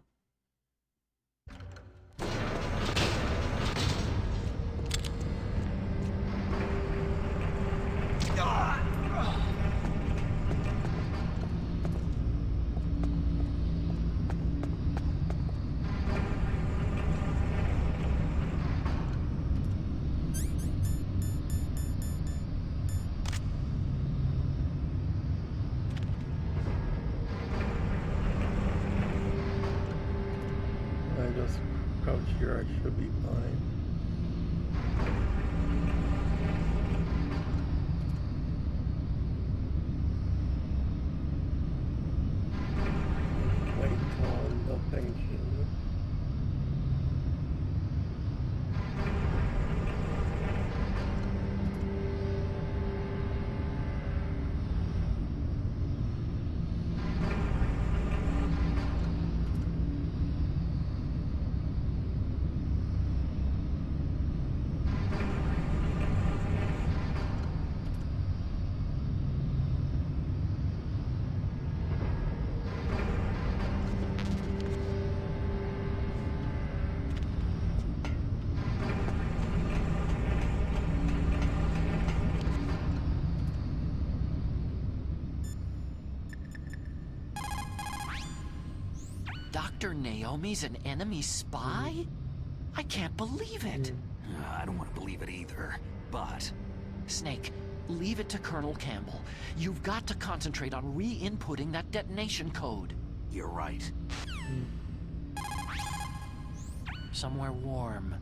Crouch here, I should be fine. Wait on the thing changes.
Dr. Naomi's an enemy spy? I can't believe it.
I don't want to believe it either, but...
Snake, leave it to Colonel Campbell. You've got to concentrate on re-inputting that detonation code.
You're right.
Somewhere warm.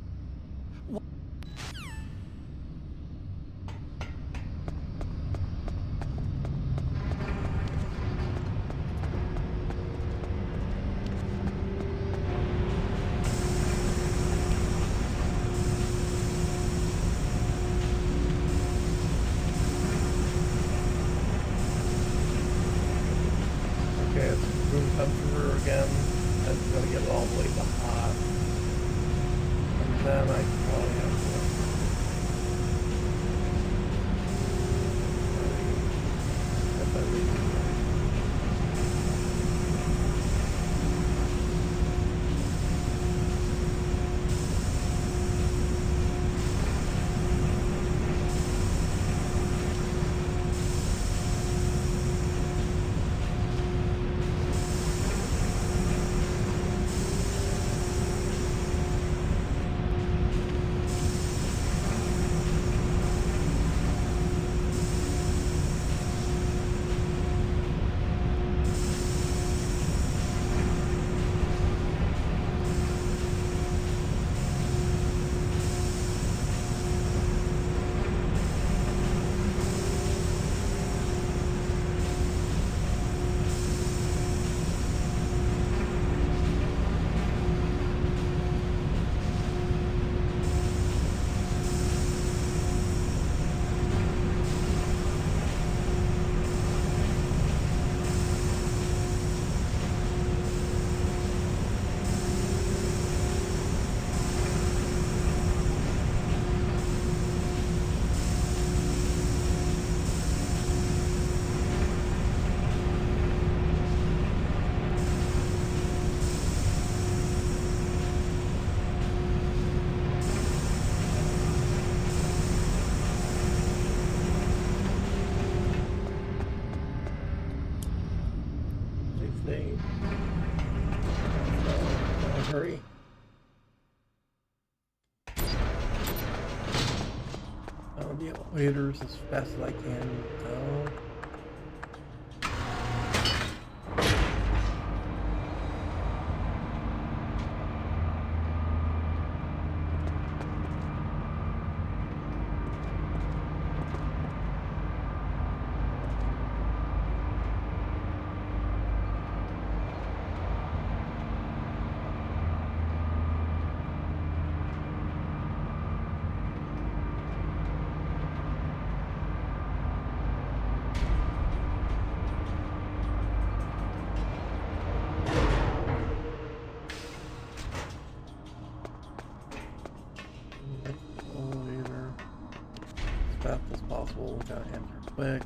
Okay, it's room temperature again. That's gonna get all the way to hot. And then I probably have to if I leave it. Hurry. The elevators as fast as I can go. Elevator as fast as possible. Gotta answer quick.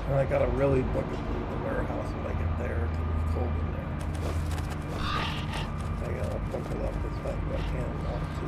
And I gotta really book it through the warehouse when I get there because it's cold in there. I gotta book it up as fast as I can walk to.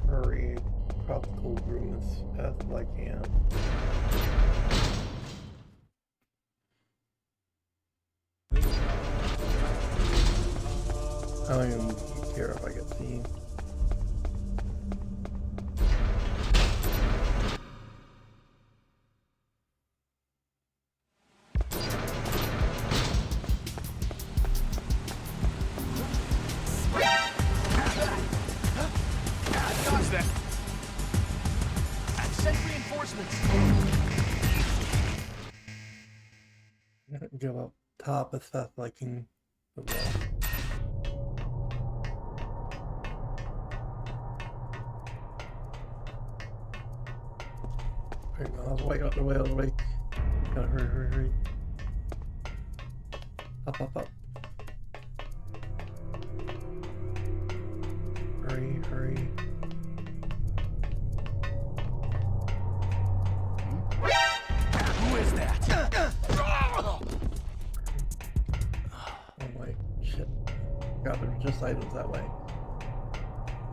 Hurry across the cold room as fast as I can. I don't even care if I get seen. Go up top as fast as I can. Right, all the way, all the way, all the way. Gotta hurry, hurry, hurry. Up, up, up. Hurry, hurry.
Who is that?
Oh wait, shit. God, there's just items that way.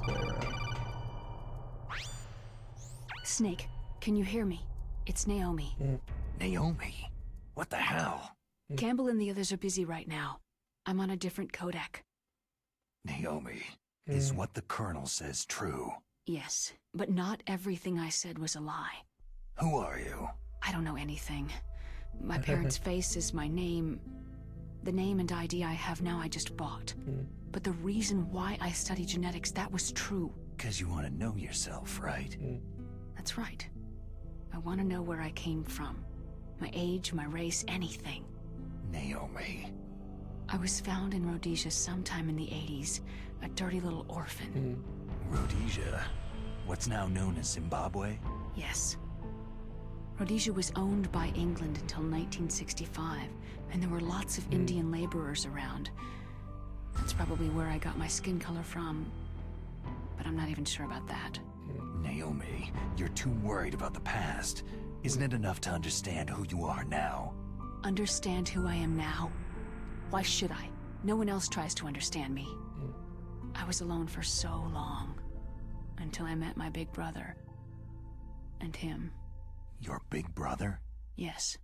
Way around.
Snake, can you hear me? It's Naiomi.
Naiomi? What the hell?
Campbell and the others are busy right now. I'm on a different codec.
Naiomi, is what the Colonel says true?
Yes, but not everything I said was a lie.
Who are you?
I don't know anything. My parents' face is my name. The name and ID I have now I just bought. But the reason why I study genetics, that was true.
'Cause you want to know yourself, right?
That's right. I want to know where I came from. My age, my race, anything.
Naiomi.
I was found in Rhodesia sometime in the 80s. A dirty little orphan.
Rhodesia? What's now known as Zimbabwe?
Yes. Rhodesia was owned by England until 1965, and there were lots of Indian laborers around. That's probably where I got my skin color from, but I'm not even sure about that.
Naiomi, you're too worried about the past. Isn't it enough to understand who you are now?
Understand who I am now? Why should I? No one else tries to understand me. I was alone for so long, until I met my big brother. And him.
Your big brother?
Yes.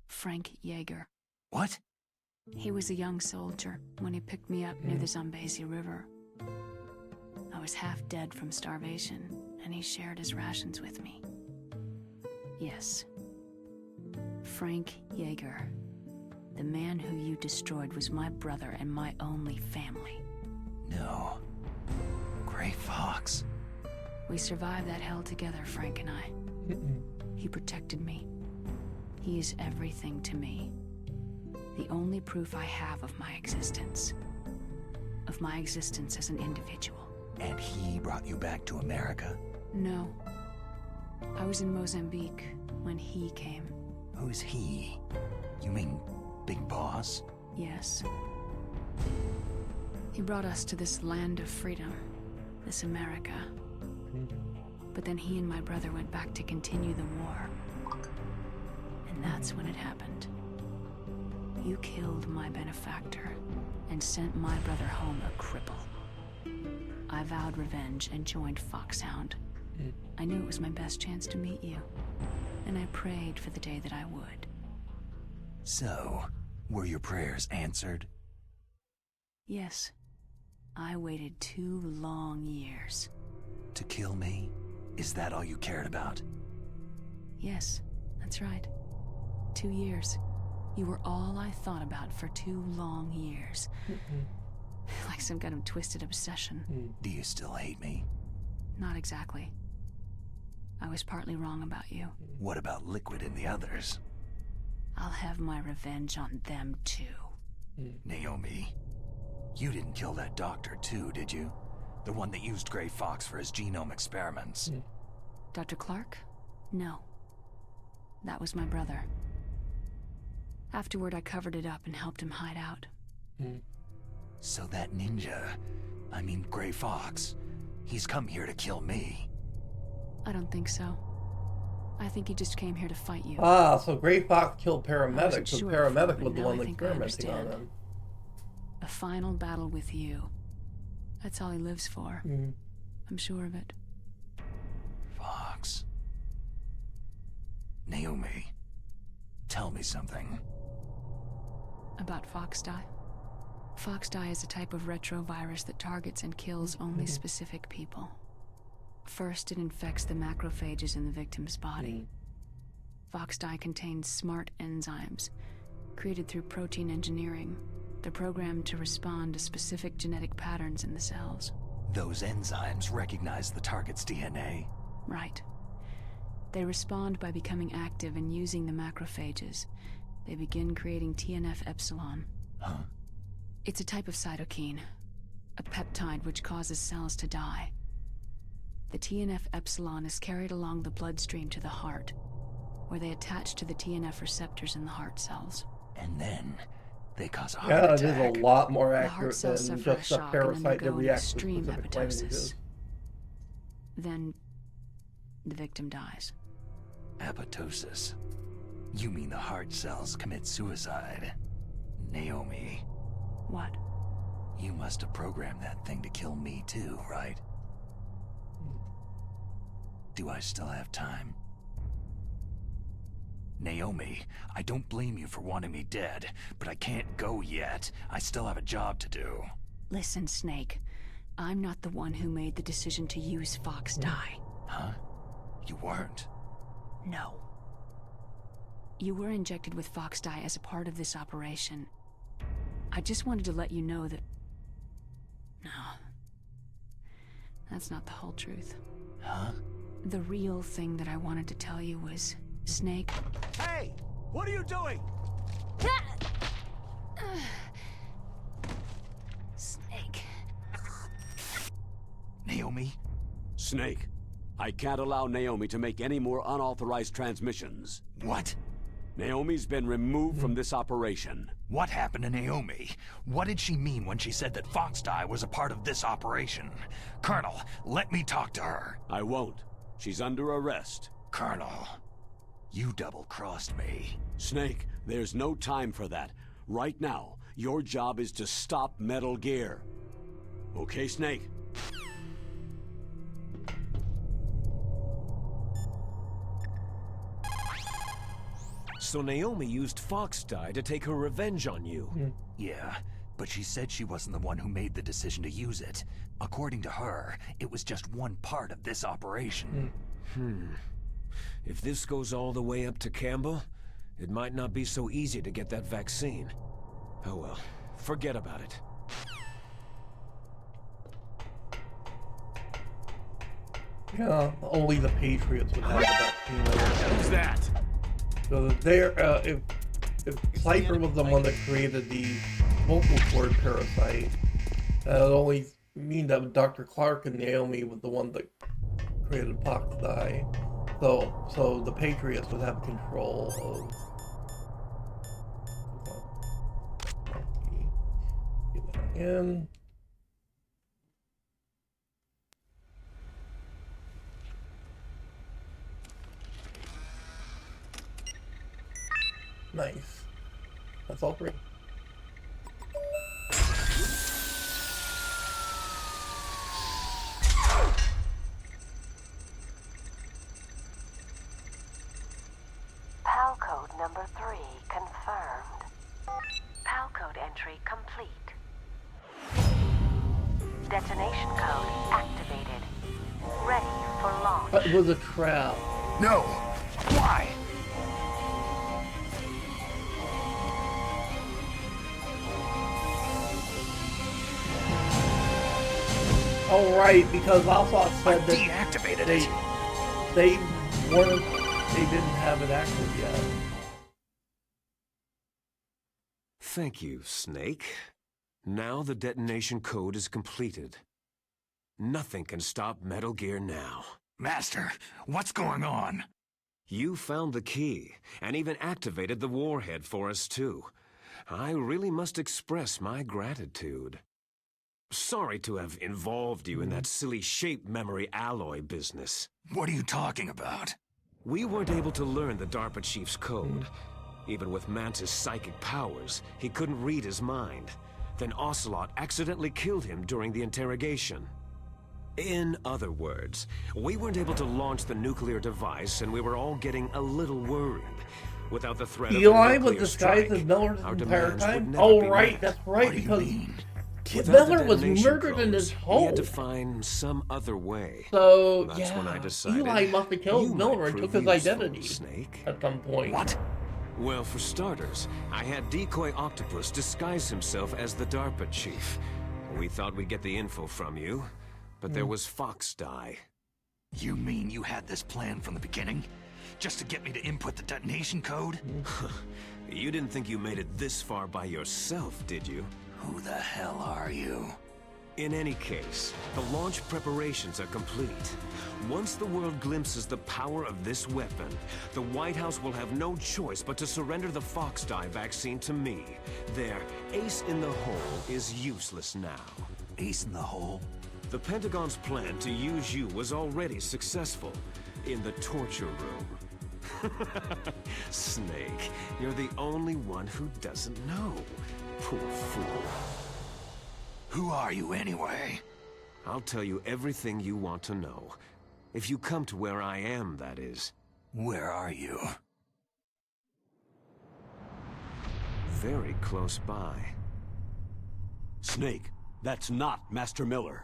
Frank Yeager.
What?
He was a young soldier when he picked me up near the Zambezi River. I was half dead from starvation, and he shared his rations with me. Yes. Frank Yeager. The man who you destroyed was my brother and my only family.
No. Gray Fox.
We survived that hell together, Frank and I. He protected me. He is everything to me. The only proof I have of my existence. Of my existence as an individual.
And he brought you back to America?
No. I was in Mozambique when he came.
Who's he? You mean Big Boss?
Yes. He brought us to this land of freedom. This America. But then he and my brother went back to continue the war. And that's when it happened. You killed my benefactor and sent my brother home a cripple. I vowed revenge and joined Foxhound. I knew it was my best chance to meet you, and I prayed for the day that I would.
So, were your prayers answered?
Yes. I waited 2 long years.
To kill me? Is that all you cared about?
Yes, that's right. 2 years. You were all I thought about for 2 long years. Like some kind of twisted obsession.
Do you still hate me?
Not exactly. I was partly wrong about you.
What about Liquid and the others?
I'll have my revenge on them too.
Naiomi, you didn't kill that doctor too, did you? The one that used Gray Fox for his genome experiments.
Dr. Clark? No. That was my brother. Afterward, I covered it up and helped him hide out.
So that ninja, I mean Gray Fox, he's come here to kill me.
I don't think so. I think he just came here to fight you.
Ah, so Gray Fox killed
I wasn't
Paramedic, so
sure
Paramedic
before,
was the
but
one
now I think I
experimenting on
understand.
him.
A final battle with you. That's all he lives for. I'm sure of it.
Fox. Naiomi, tell me something.
About Foxdie? Foxdie is a type of retrovirus that targets and kills only specific people. First, it infects the macrophages in the victim's body. Foxdie contains smart enzymes, created through protein engineering. They're programmed to respond to specific genetic patterns in the cells.
Those enzymes recognize the target's DNA?
Right. They respond by becoming active and using the macrophages. They begin creating TNF-epsilon.
Huh?
It's a type of cytokine, a peptide which causes cells to die. The TNF-epsilon is carried along the bloodstream to the heart, where they attach to the TNF receptors in the heart cells.
And then, They cause a heart
Yeah, it
attack.
is a lot more
The
accurate
heart cells
than
suffer a
just a
shock and
parasite that
undergo an
reacts to
extreme
specific
apoptosis.
lineages.
Then the victim dies.
Apoptosis. You mean the heart cells commit suicide? Naomi,
What?
you must have programmed that thing to kill me too, right? Do I still have time? Naomi, I don't blame you for wanting me dead, but I can't go yet. I still have a job to do.
Listen, Snake. I'm not the one who made the decision to use Fox dye.
Huh? You weren't?
No. You were injected with Fox dye as a part of this operation. I just wanted to let you know that... No. That's not the whole truth.
Huh?
The real thing that I wanted to tell you was... Snake...
Hey! What are you doing?
Snake...
Naomi?
Snake, I can't allow Naomi to make any more unauthorized transmissions.
What?
Naomi's been removed from this operation.
What happened to Naomi? What did she mean when she said that Fox dye was a part of this operation? Colonel, let me talk to her.
I won't. She's under arrest.
Colonel, you double-crossed me.
Snake, there's no time for that. Right now, your job is to stop Metal Gear. Okay, Snake?
So Naomi used Fox dye to take her revenge on you.
Yeah, but she said she wasn't the one who made the decision to use it. According to her, it was just one part of this operation.
If this goes all the way up to Campbell, it might not be so easy to get that vaccine. Oh well, forget about it.
Yeah, only the Patriots would have the vaccine.
Who's that?
So there, if Cipher was the one that created the vocal cord parasite, that would only mean that Dr. Clark and Naomi was the one that created Fox dye. So the Patriots would have control of. Do that again. Nice. That's all three.
PAL code number 3 confirmed. PAL code entry complete. Detonation code activated. Ready for launch.
But it was a trap.
No! Why?
Oh right, because Ocelot said
I
that
deactivated
they
it.
they didn't have it active yet.
Thank you, Snake. Now the detonation code is completed. Nothing can stop Metal Gear now.
Master, what's going on?
You found the key, and even activated the warhead for us too. I really must express my gratitude. Sorry to have involved you in that silly shape memory alloy business.
What are you talking about?
We weren't able to learn the DARPA chief's code. Even with Mantis' psychic powers, he couldn't read his mind. Then Ocelot accidentally killed him during the interrogation. In other words, we weren't able to launch the nuclear device, and we were all getting a little worried. Without the threat
Eli
of a
was
nuclear
disguised
strike,
as Miller
our
this entire
demands would
time?
never
Oh
be
right,
met.
that's right,
What do you
because
mean?
Without
Miller
the
was
detonation
murdered in his
codes,
home.
He had to find some other way.
So
That's
yeah,
when I decided
Eli must have killed
you
Miller
might
and took
prove
his
useful,
identity
Snake.
at some point.
What?
Well, for starters, I had Decoy Octopus disguise himself as the DARPA chief. We thought we'd get the info from you, but there was Fox dye.
You mean you had this plan from the beginning? Just to get me to input the detonation code?
You didn't think you made it this far by yourself, did you?
Who the hell are you?
In any case, the launch preparations are complete. Once the world glimpses the power of this weapon, the White House will have no choice but to surrender the Fox-Die vaccine to me. Their ace in the hole is useless now.
Ace in the hole?
The Pentagon's plan to use you was already successful in the torture room. Snake, you're the only one who doesn't know. Poor fool.
Who are you anyway?
I'll tell you everything you want to know. If you come to where I am, that is.
Where are you?
Very close by.
Snake, that's not Master Miller.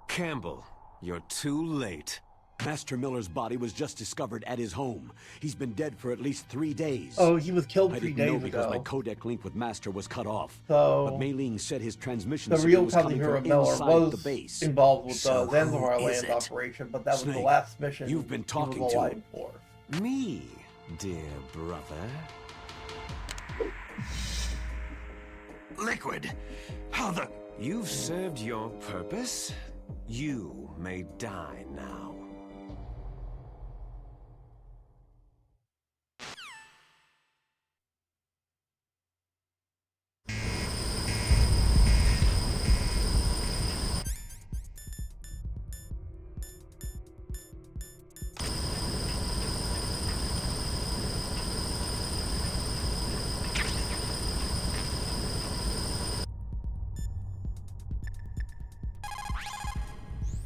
Campbell, you're too late.
Master Miller's body was just discovered at his home. He's been dead for at least 3 days.
Oh, he was killed
I
3
didn't
days
know
ago.
because my codec link with Master was cut off.
So
but Mei Ling said his transmission
the
signal
real
was coming
Kazuhira
from
Miller
inside
was
the base.
involved with
So
the Zanzibar
who is
land
it?
operation, but that was the
Snake,
last mission
you've been talking
he was
to
alive
him.
for.
Me, dear brother.
Liquid! How the...
You've served your purpose. You may die now.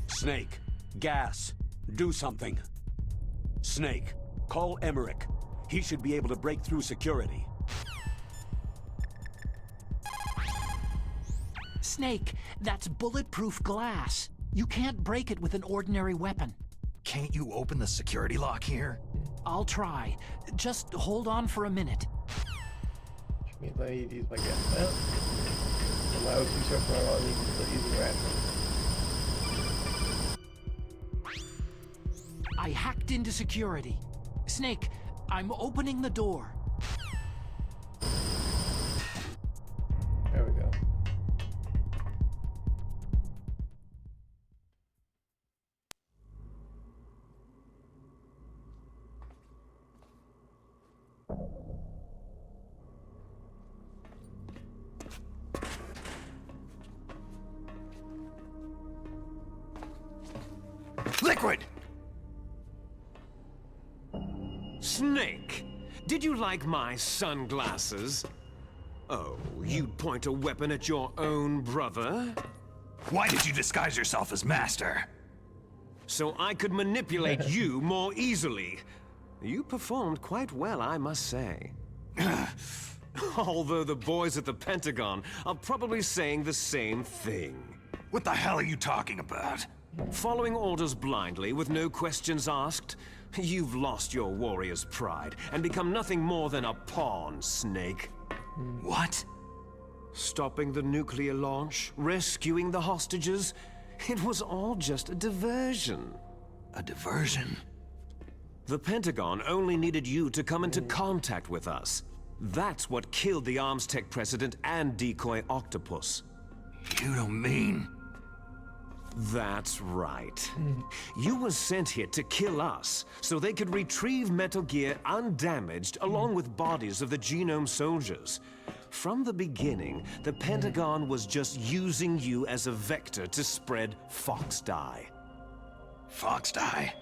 Snake, gas, do something. Snake, call Emmerich. He should be able to break through security.
Snake, that's bulletproof glass. You can't break it with an ordinary weapon.
Can't you open the security lock here?
I'll try. Just hold on for a minute.
Which means I need to use my gas vent. Allows you to run using rations.
I hacked into security. Snake, I'm opening the door.
There we go.
Liquid!
Snake, did you like my sunglasses? Oh, you'd point a weapon at your own brother?
Why did you disguise yourself as Master?
So I could manipulate you more easily. You performed quite well, I must say. Although the boys at the Pentagon are probably saying the same thing.
What the hell are you talking about?
Following orders blindly with no questions asked, you've lost your warrior's pride and become nothing more than a pawn, Snake.
What?
Stopping the nuclear launch, rescuing the hostages, it was all just a diversion.
A diversion?
The Pentagon only needed you to come into contact with us. That's what killed the Arms Tech president and decoy Octopus.
You don't mean...
That's right. You were sent here to kill us, so they could retrieve Metal Gear undamaged along with bodies of the Genome soldiers. From the beginning, the Pentagon was just using you as a vector to spread Fox-Die.
Fox-Die?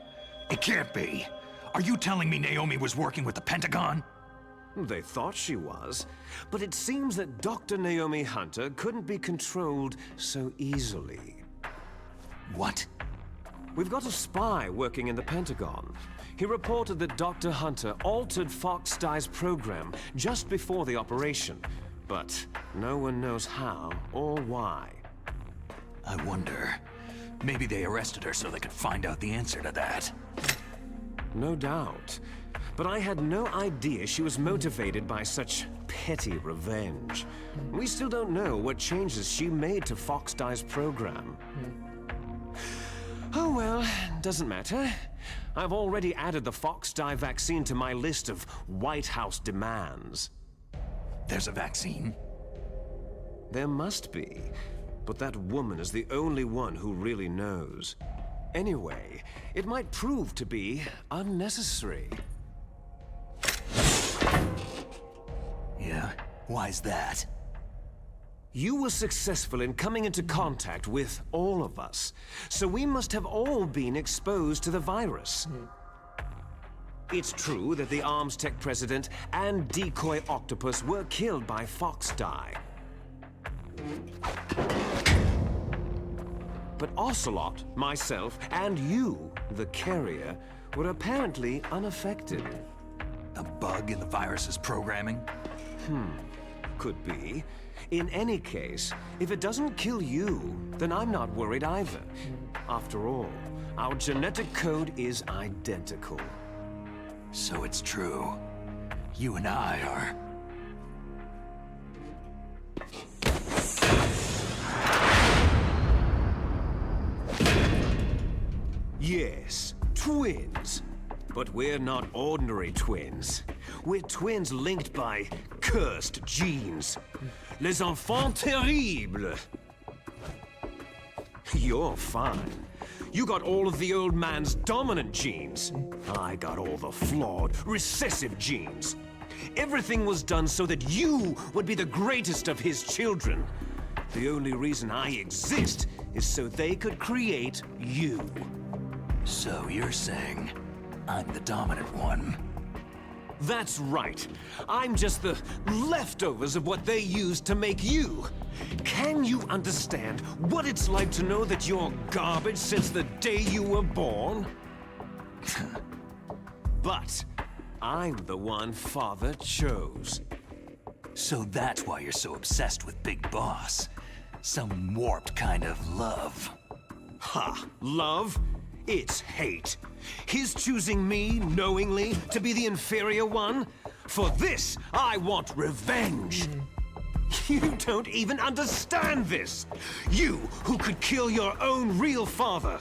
It can't be. Are you telling me Naiomi was working with the Pentagon?
They thought she was, but it seems that Dr. Naomi Hunter couldn't be controlled so easily.
What?
We've got a spy working in the Pentagon. He reported that Dr. Hunter altered Fox-Die's program just before the operation, but no one knows how or why.
I wonder. Maybe they arrested her so they could find out the answer to that.
No doubt. But I had no idea she was motivated by such petty revenge. We still don't know what changes she made to Fox-Die's program. Oh well, doesn't matter. I've already added the Fox-Die vaccine to my list of White House demands.
There's a vaccine?
There must be. But that woman is the only one who really knows. Anyway, it might prove to be unnecessary.
Yeah? Why's that?
You were successful in coming into contact with all of us, so we must have all been exposed to the virus. It's true that the Arms Tech president and decoy octopus were killed by Fox dye. But Ocelot, myself, and you, the carrier, were apparently unaffected.
A bug in the virus's programming?
Could be. In any case, if it doesn't kill you, then I'm not worried either. After all, our genetic code is identical.
So it's true. You and I are...
Yes, twins. But we're not ordinary twins. We're twins linked by cursed genes. Les enfants terribles. You're fine. You got all of the old man's dominant genes. I got all the flawed, recessive genes. Everything was done so that you would be the greatest of his children. The only reason I exist is so they could create you.
So you're saying I'm the dominant one?
That's right. I'm just the leftovers of what they used to make you. Can you understand what it's like to know that you're garbage since the day you were born? But I'm the one Father chose.
So that's why you're so obsessed with Big Boss. Some warped kind of love.
Ha! Love? It's hate. His choosing me, knowingly, to be the inferior one? For this, I want revenge. You don't even understand this. You, who could kill your own real father.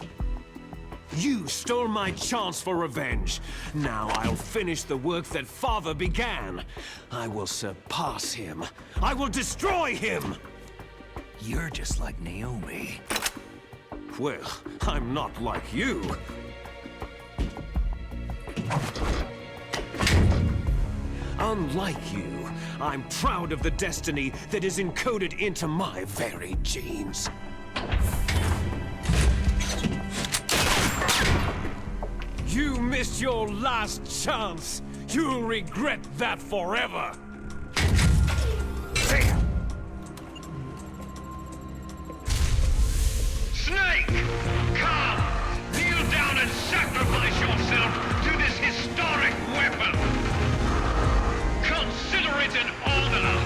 You stole my chance for revenge. Now I'll finish the work that Father began. I will surpass him. I will destroy him.
You're just like Naiomi.
Well, I'm not like you. Unlike you, I'm proud of the destiny that is encoded into my very genes. You missed your last chance. You'll regret that forever.
Snake! Come! Kneel down and sacrifice yourself to this historic weapon! Consider it an honor,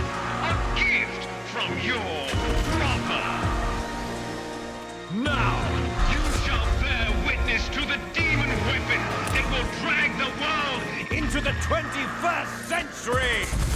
a gift from your brother!
Now!
You shall bear witness to the demon weapon that will drag the world
Into the 21st century!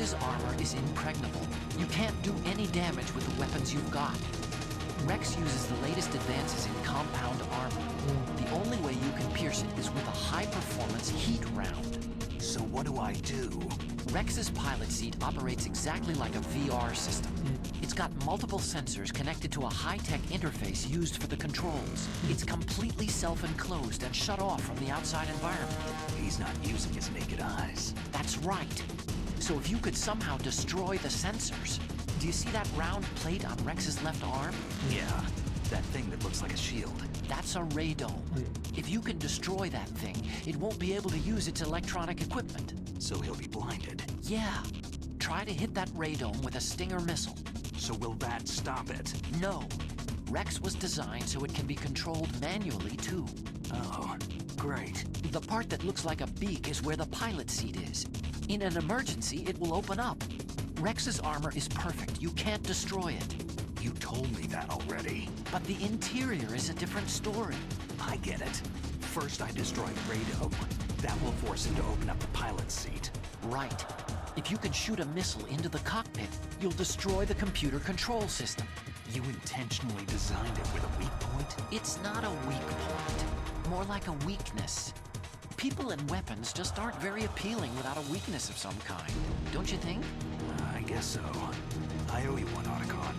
Rex's armor is impregnable. You can't do any damage with the weapons you've got. Rex uses the latest advances in compound armor. The only way you can pierce it is with a high-performance heat round.
So what do I do?
Rex's pilot seat operates exactly like a VR system. It's got multiple sensors connected to a high-tech interface used for the controls. It's completely self-enclosed and shut off from the outside environment.
He's not using his naked eyes.
That's right. So if you could somehow destroy the sensors... Do you see that round plate on Rex's left arm?
Yeah, that thing that looks like a shield.
That's a radome. If you can destroy that thing, it won't be able to use its electronic equipment.
So he'll be blinded.
Yeah. Try to hit that radome with a Stinger missile.
So will that stop it?
No. Rex was designed so it can be controlled manually, too.
Oh, great.
The part that looks like a beak is where the pilot seat is. In an emergency, it will open up. Rex's armor is perfect. You can't destroy it.
You told me that already.
But the interior is a different story.
I get it. First I destroy the radome. That will force him to open up the pilot seat.
Right. If you can shoot a missile into the cockpit, you'll destroy the computer control system.
You intentionally designed it with a weak point?
It's not a weak point. More like a weakness. People and weapons just aren't very appealing without a weakness of some kind. Don't you think?
I guess so. I owe you one, Otacon.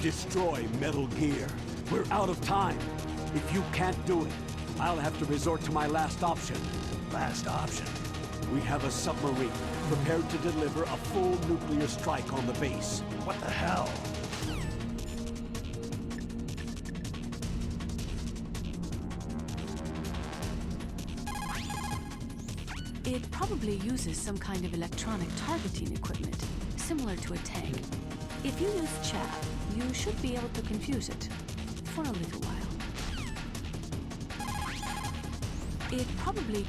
Destroy Metal Gear. We're out of time. If you can't do it, I'll have to resort to my last option.
Last option?
We have a submarine prepared to deliver a full nuclear strike on the base.
What the hell?
It probably uses some kind of electronic targeting equipment, similar to a tank. If you use chaff, you should be able to confuse it, for a little while. It probably...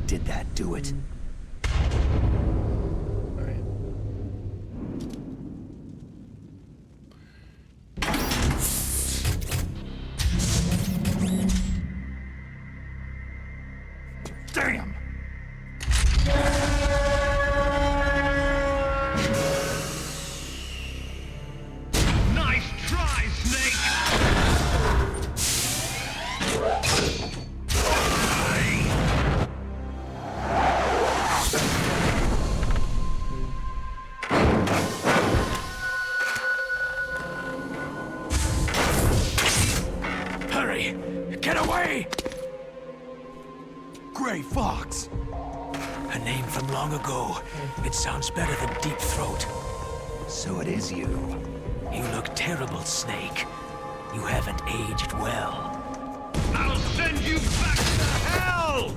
Did that do it?
Alright.
Damn!
Nice try, Snake!
Hurry! Get away! Gray Fox! A name from long ago. It sounds better than Deep Throat. So it is you. You look terrible, Snake. You haven't aged well.
I'll send you back to hell!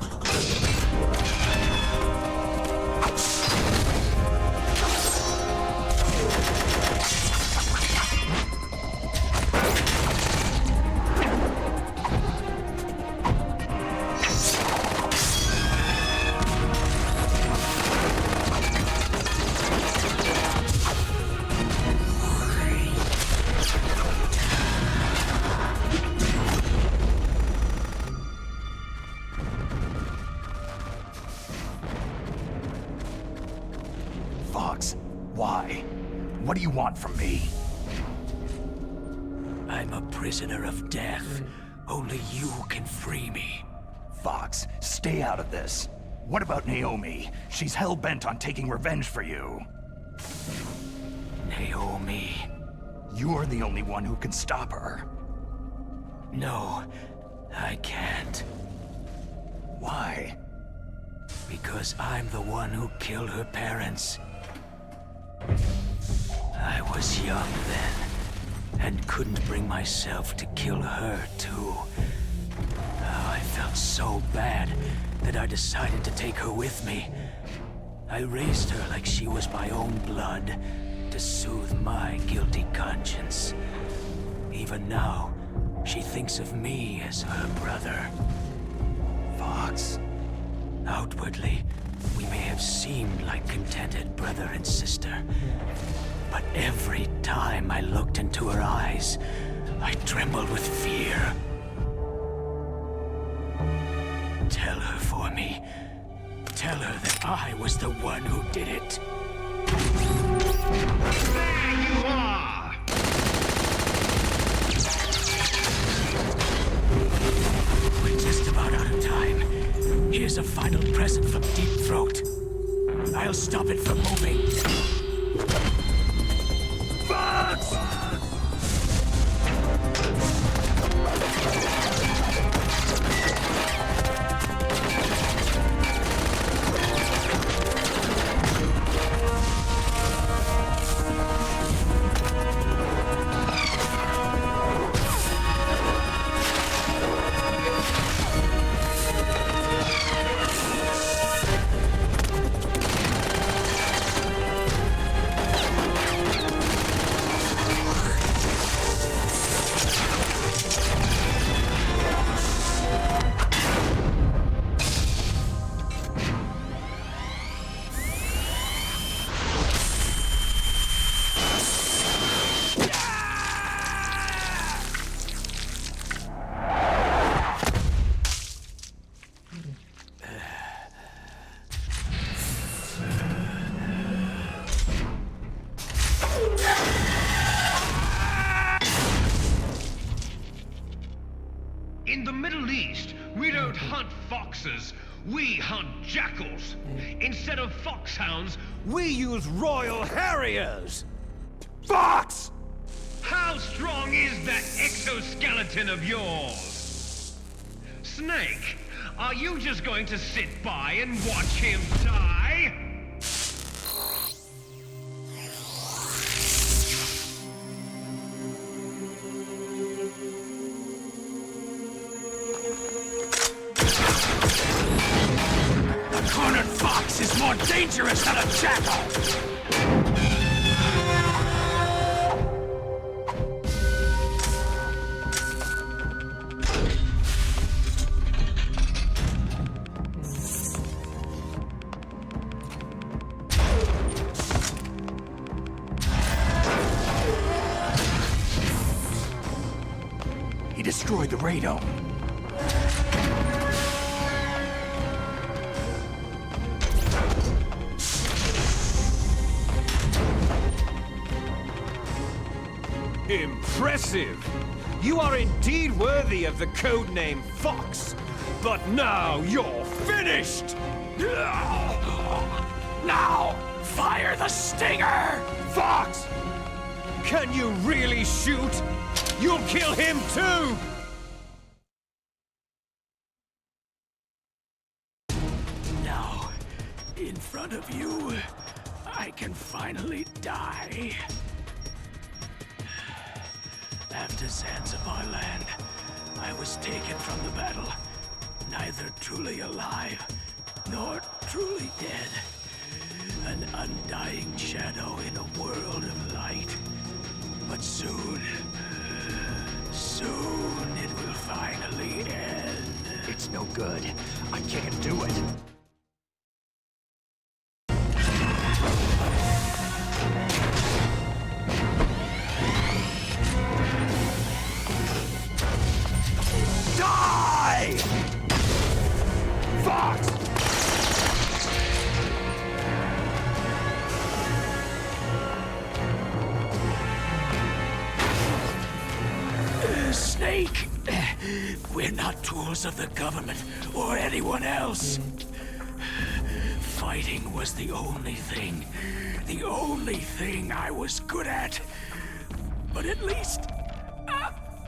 Fox, why? What do you want from me?
I'm a prisoner of death. Only you can free me.
Fox, stay out of this. What about Naiomi? She's hell-bent on taking revenge for you.
Naiomi.
You're the only one who can stop her.
No, I can't.
Why?
Because I'm the one who killed her parents. I was young then, and couldn't bring myself to kill her too. I felt so bad that I decided to take her with me. I raised her like she was my own blood, to soothe my guilty conscience. Even now, she thinks of me as her brother.
Fox.
Outwardly, we may have seemed like contented brother and sister. But every time I looked into her eyes, I trembled with fear. Tell her for me. Tell her that I was the one who did it.
There you are!
We're just about out of time. Here's a final present from Deep Throat. I'll stop it from moving.
Fox!
In the Middle East, we don't hunt foxes, we hunt jackals. Instead of foxhounds,
We use Royal Harriers!
Fox!
how strong is that exoskeleton of yours? Snake, are you just going to sit by and watch him die?
A cornered fox is more dangerous than a jackal! He destroyed the radome.
Impressive! You are indeed worthy of the codename Fox. But now you're finished!
Now, fire the stinger!
Fox! Can you really shoot? You'll kill him too!
Now, in front of you, I can finally die. After Zanzibar land, I was taken from the battle, neither truly alive nor truly dead. An undying shadow in a world of light. But soon it will finally end.
It's no good. I can't do it. Die! Fox! Snake, we're not tools of the government or anyone else. Fighting was the only thing I was good at. But at least,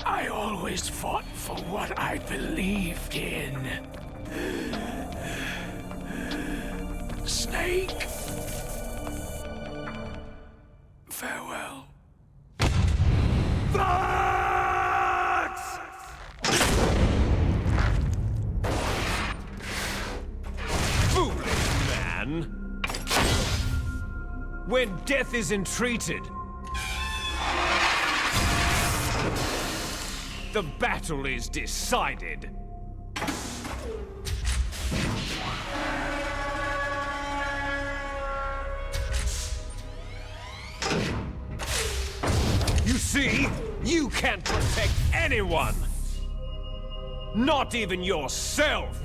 I always fought for what I believed in. Snake, farewell.
Foolish man! When death is entreated, the battle is decided. You see, you can't protect anyone! Not even yourself!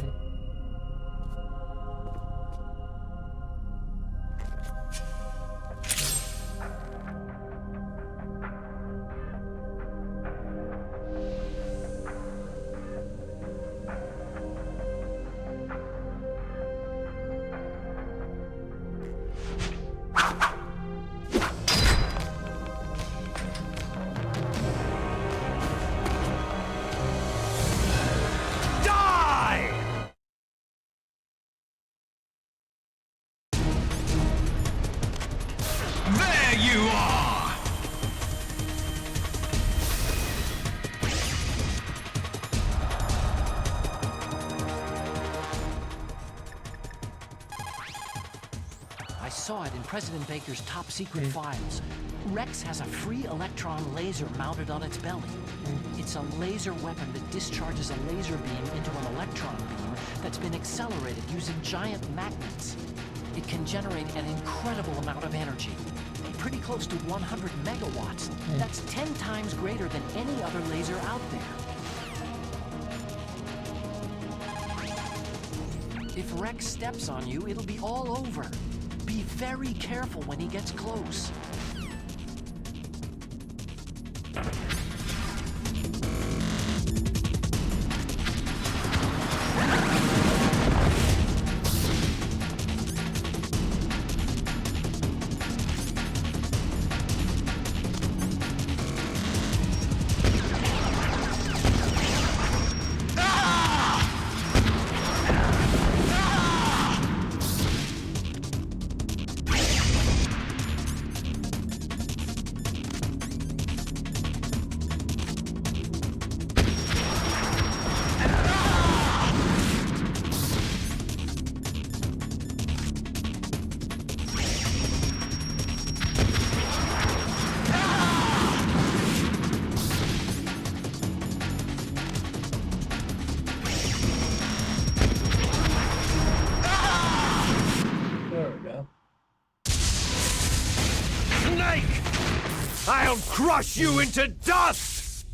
I saw it in President Baker's top-secret files. Rex has a free electron laser mounted on its belly. It's a laser weapon that discharges a laser beam into an electron beam that's been accelerated using giant magnets. It can generate an incredible amount of energy, pretty close to 100 megawatts. That's 10 times greater than any other laser out there. If Rex steps on you, it'll be all over. Be very careful when he gets close.
I'll crush you into dust!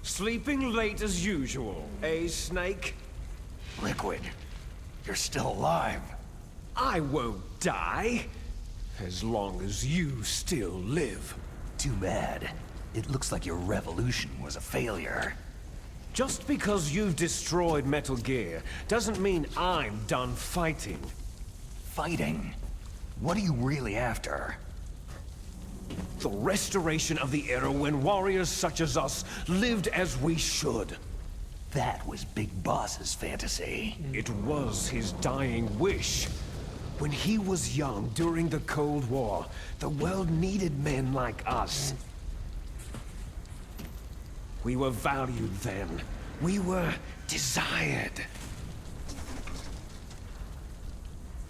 Sleeping late as usual, eh, Snake?
Liquid, you're still alive.
I won't die, as long as you still live.
Too bad. It looks like your revolution was a failure.
Just because you've destroyed Metal Gear doesn't mean I'm done fighting.
Fighting? What are you really after?
The restoration of the era when warriors such as us lived as we should.
That was Big Boss's fantasy.
It was his dying wish. When he was young, during the Cold War, the world needed men like us. We were valued then. We were desired.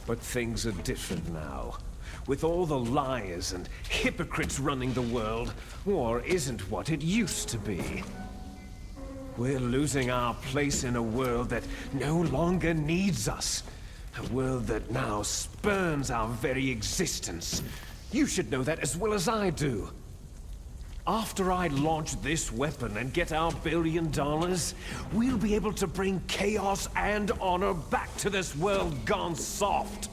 But things are different now. With all the liars and hypocrites running the world, war isn't what it used to be. We're losing our place in a world that no longer needs us. A world that now spurns our very existence. You should know that as well as I do. After I launch this weapon and get our $1 billion, we'll be able to bring chaos and honor back to this world gone soft.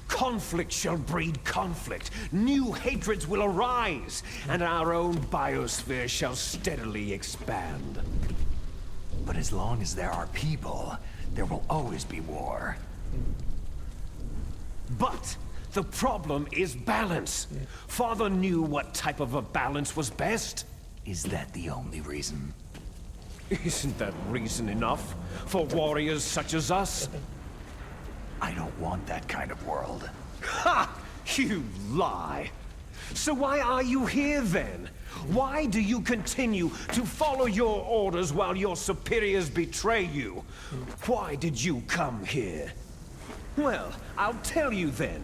Conflict shall breed conflict, new hatreds will arise, and our own biosphere shall steadily expand.
But as long as there are people, there will always be war.
But the problem is balance. Father knew what type of a balance was best.
Is that the only reason?
Isn't that reason enough for warriors such as us?
I don't want that kind of world.
Ha! You lie! So why are you here then? Why do you continue to follow your orders while your superiors betray you? Why did you come here? Well, I'll tell you then.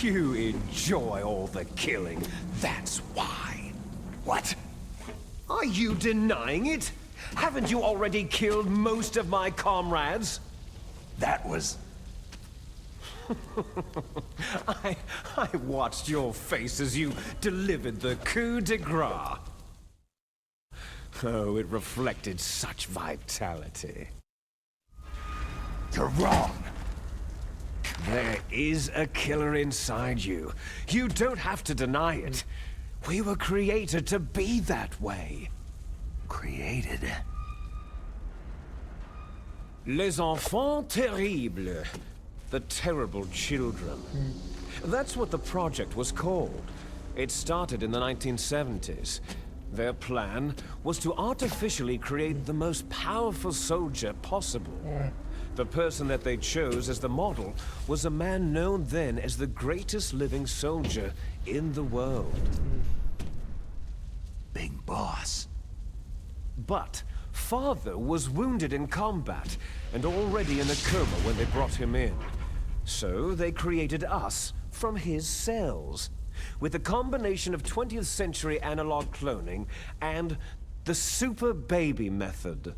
You enjoy all the killing, that's why.
What?
Are you denying it? Haven't you already killed most of my comrades?
That was...
I watched your face as you delivered the coup de grace. Oh, it reflected such vitality.
You're wrong.
There is a killer inside you. You don't have to deny it. We were created to be that way.
Created?
Les enfants terribles. The terrible children. That's what the project was called. It started in the 1970s. Their plan was to artificially create the most powerful soldier possible. The person that they chose as the model was a man known then as the greatest living soldier in the world.
Big boss.
But Father was wounded in combat and already in a coma when they brought him in. So they created us from his cells, with a combination of 20th century analog cloning and the super baby method.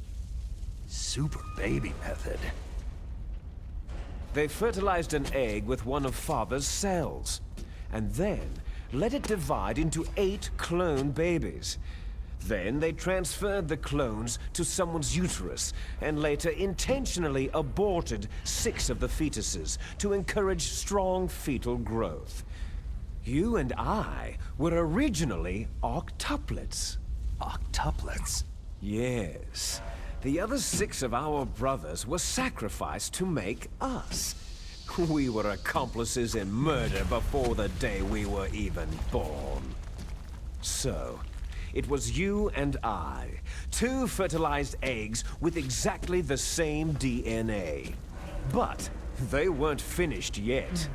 Super baby method?
They fertilized an egg with one of Father's cells, and then let it divide into 8 clone babies. Then they transferred the clones to someone's uterus, and later intentionally aborted 6 of the fetuses to encourage strong fetal growth. You and I were originally octuplets.
Octuplets?
Yes. The other 6 of our brothers were sacrificed to make us. We were accomplices in murder before the day we were even born. So, it was you and I, 2 fertilized eggs with exactly the same DNA. But they weren't finished yet.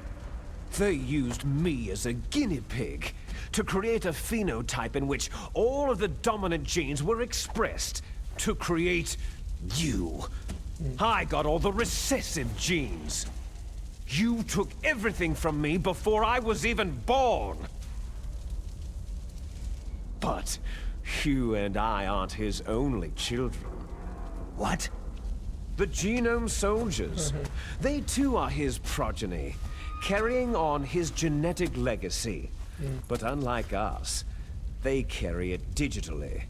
They used me as a guinea pig to create a phenotype in which all of the dominant genes were expressed to create you. I got all the recessive genes. You took everything from me before I was even born. But you and I aren't his only children.
What?
The Genome Soldiers. They too are his progeny, carrying on his genetic legacy. But unlike us, they carry it digitally.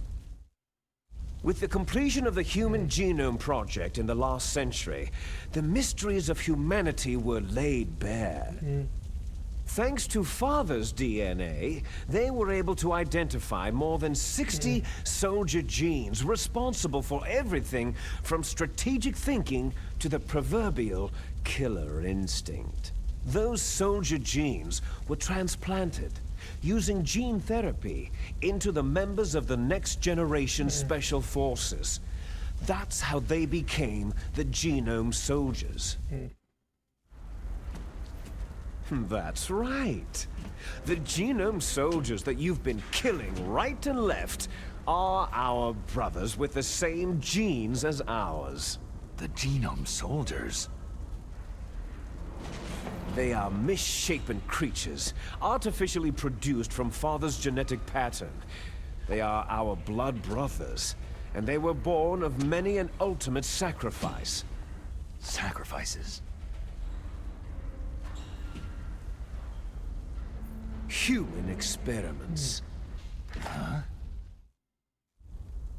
With the completion of the Human Genome Project in the last century, the mysteries of humanity were laid bare. Thanks to Father's DNA, they were able to identify more than 60 soldier genes responsible for everything from strategic thinking to the proverbial killer instinct. Those soldier genes were transplanted, using gene therapy, into the members of the next generation special forces. That's how they became the Genome Soldiers. That's right. The Genome Soldiers that you've been killing right and left are our brothers with the same genes as ours.
The Genome Soldiers?
They are misshapen creatures, artificially produced from Father's genetic pattern. They are our blood brothers, and they were born of many an ultimate sacrifice.
Sacrifices?
Human experiments. Huh?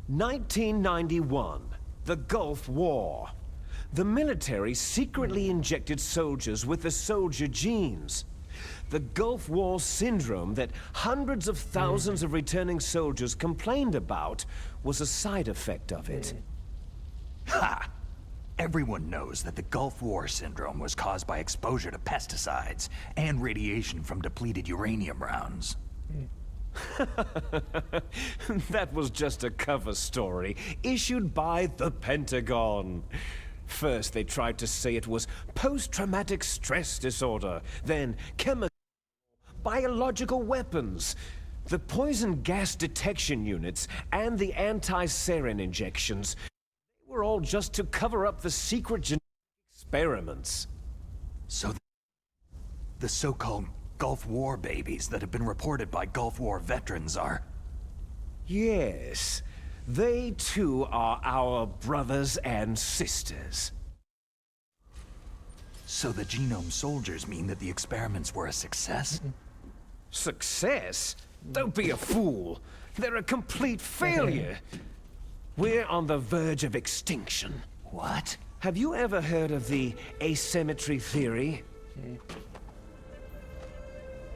1991, the Gulf War. The military secretly injected soldiers with the soldier genes. The Gulf War syndrome that hundreds of thousands of returning soldiers complained about was a side effect of it.
Ha! Everyone knows that the Gulf War syndrome was caused by exposure to pesticides and radiation from depleted uranium rounds.
That was just a cover story issued by the Pentagon. First, they tried to say it was post-traumatic stress disorder, then chemical, biological weapons. The poison gas detection units and the anti-sarin injections were all just to cover up the secret genetic experiments.
So the so-called Gulf War babies that have been reported by Gulf War veterans are...
Yes. They too are our brothers and sisters.
So the Genome Soldiers mean that the experiments were a success?
Success? Don't be a fool. They're a complete failure. We're on the verge of extinction.
What?
Have you ever heard of the asymmetry theory?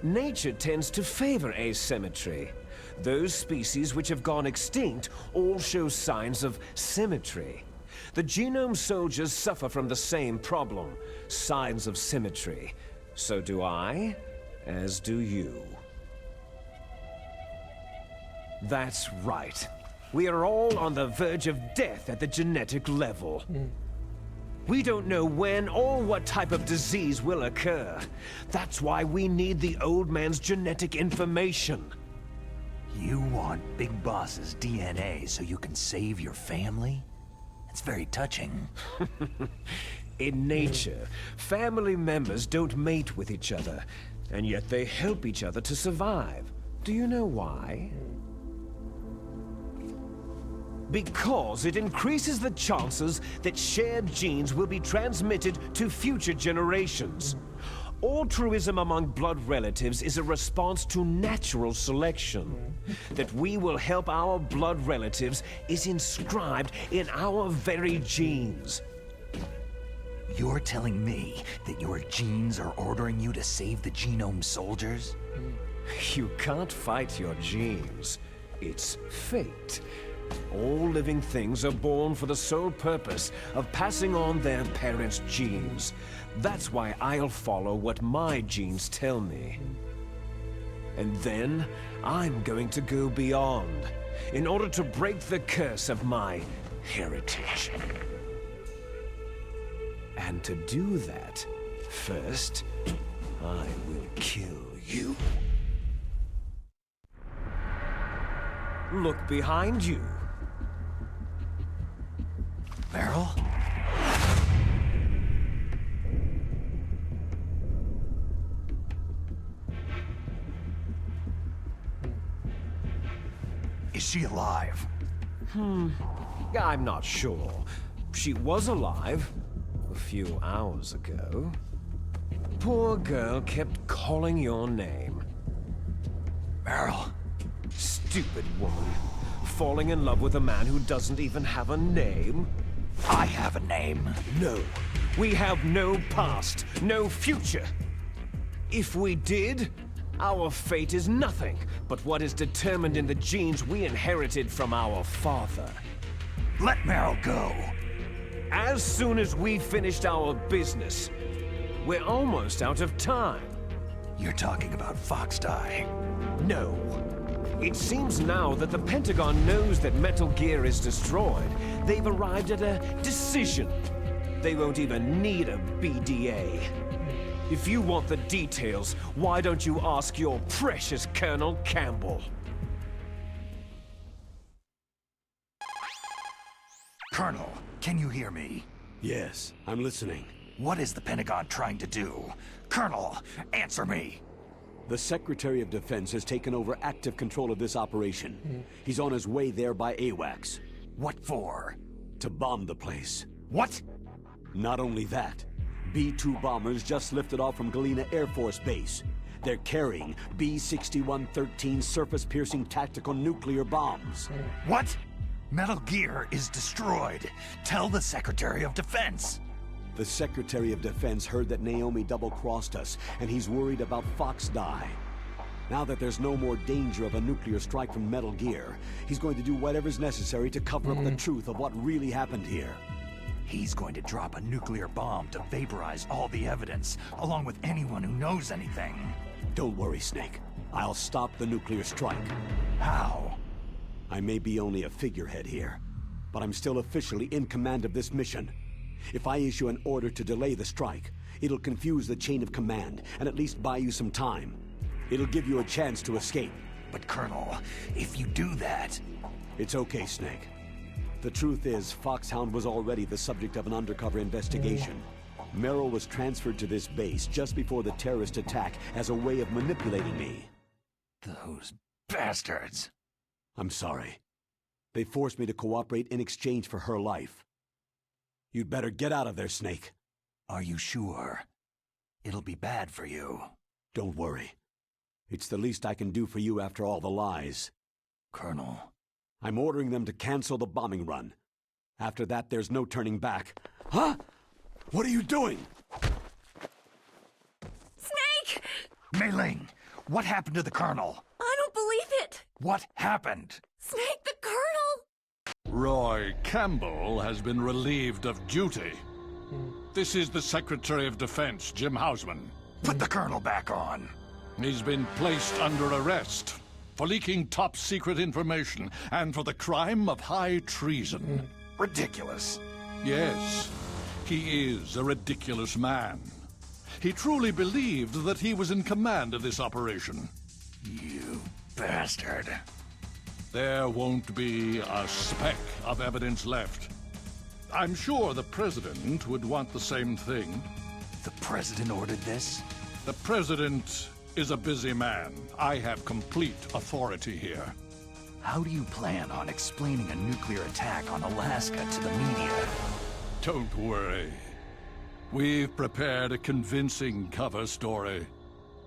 Nature tends to favor asymmetry. Those species which have gone extinct all show signs of symmetry. The Genome Soldiers suffer from the same problem, signs of symmetry. So do I, as do you. That's right. We are all on the verge of death at the genetic level. We don't know when or what type of disease will occur. That's why we need the old man's genetic information.
You want Big Boss's DNA so you can save your family? It's very touching.
In nature, family members don't mate with each other, and yet they help each other to survive. Do you know why? Because it increases the chances that shared genes will be transmitted to future generations. Altruism among blood relatives is a response to natural selection. That we will help our blood relatives is inscribed in our very genes.
You're telling me that your genes are ordering you to save the Genome Soldiers?
You can't fight your genes. It's fate. All living things are born for the sole purpose of passing on their parents' genes. That's why I'll follow what my genes tell me. And then, I'm going to go beyond, in order to break the curse of my heritage. And to do that, first, I will kill you. Look behind you.
Meryl? Is she alive?
I'm not sure. She was alive a few hours ago. Poor girl kept calling your name.
Meryl?
Stupid woman. Falling in love with a man who doesn't even have a name?
I have a name.
No. We have no past, no future. If we did, our fate is nothing but what is determined in the genes we inherited from our father.
Let Meryl go.
As soon as we finished our business, we're almost out of time.
You're talking about Foxdie.
No. It seems now that the Pentagon knows that Metal Gear is destroyed. They've arrived at a decision. They won't even need a BDA. If you want the details, why don't you ask your precious Colonel Campbell?
Colonel, can you hear me?
Yes, I'm listening.
What is the Pentagon trying to do? Colonel, answer me!
The Secretary of Defense has taken over active control of this operation. He's on his way there by AWACS.
What for?
To bomb the place.
What?
Not only that, B-2 bombers just lifted off from Galena Air Force Base. They're carrying B-6113 surface-piercing tactical nuclear bombs.
What? Metal Gear is destroyed. Tell the Secretary of Defense.
The Secretary of Defense heard that Naiomi double-crossed us, and he's worried about Fox Die. Now that there's no more danger of a nuclear strike from Metal Gear, he's going to do whatever's necessary to cover up the truth of what really happened here.
He's going to drop a nuclear bomb to vaporize all the evidence, along with anyone who knows anything.
Don't worry, Snake. I'll stop the nuclear strike.
How?
I may be only a figurehead here, but I'm still officially in command of this mission. If I issue an order to delay the strike, it'll confuse the chain of command and at least buy you some time. It'll give you a chance to escape.
But Colonel, if you do that...
It's okay, Snake. The truth is, Foxhound was already the subject of an undercover investigation. Merrill was transferred to this base just before the terrorist attack as a way of manipulating me.
Those bastards.
I'm sorry. They forced me to cooperate in exchange for her life. You'd better get out of there, Snake.
Are you sure? It'll be bad for you.
Don't worry. It's the least I can do for you after all the lies.
Colonel.
I'm ordering them to cancel the bombing run. After that, there's no turning back. Huh? What are you doing?
Snake!
Mei Ling, what happened to the Colonel?
I don't believe it!
What happened?
Snake, the Colonel!
Roy Campbell has been relieved of duty. This is the Secretary of Defense, Jim Hausman.
Put the Colonel back on.
He's been placed under arrest for leaking top-secret information and for the crime of high treason.
Ridiculous.
Yes, he is a ridiculous man. He truly believed that he was in command of this operation.
You bastard.
There won't be a speck of evidence left. I'm sure the President would want the same thing.
The President ordered this?
The President is a busy man. I have complete authority here.
How do you plan on explaining a nuclear attack on Alaska to the media?
Don't worry. We've prepared a convincing cover story.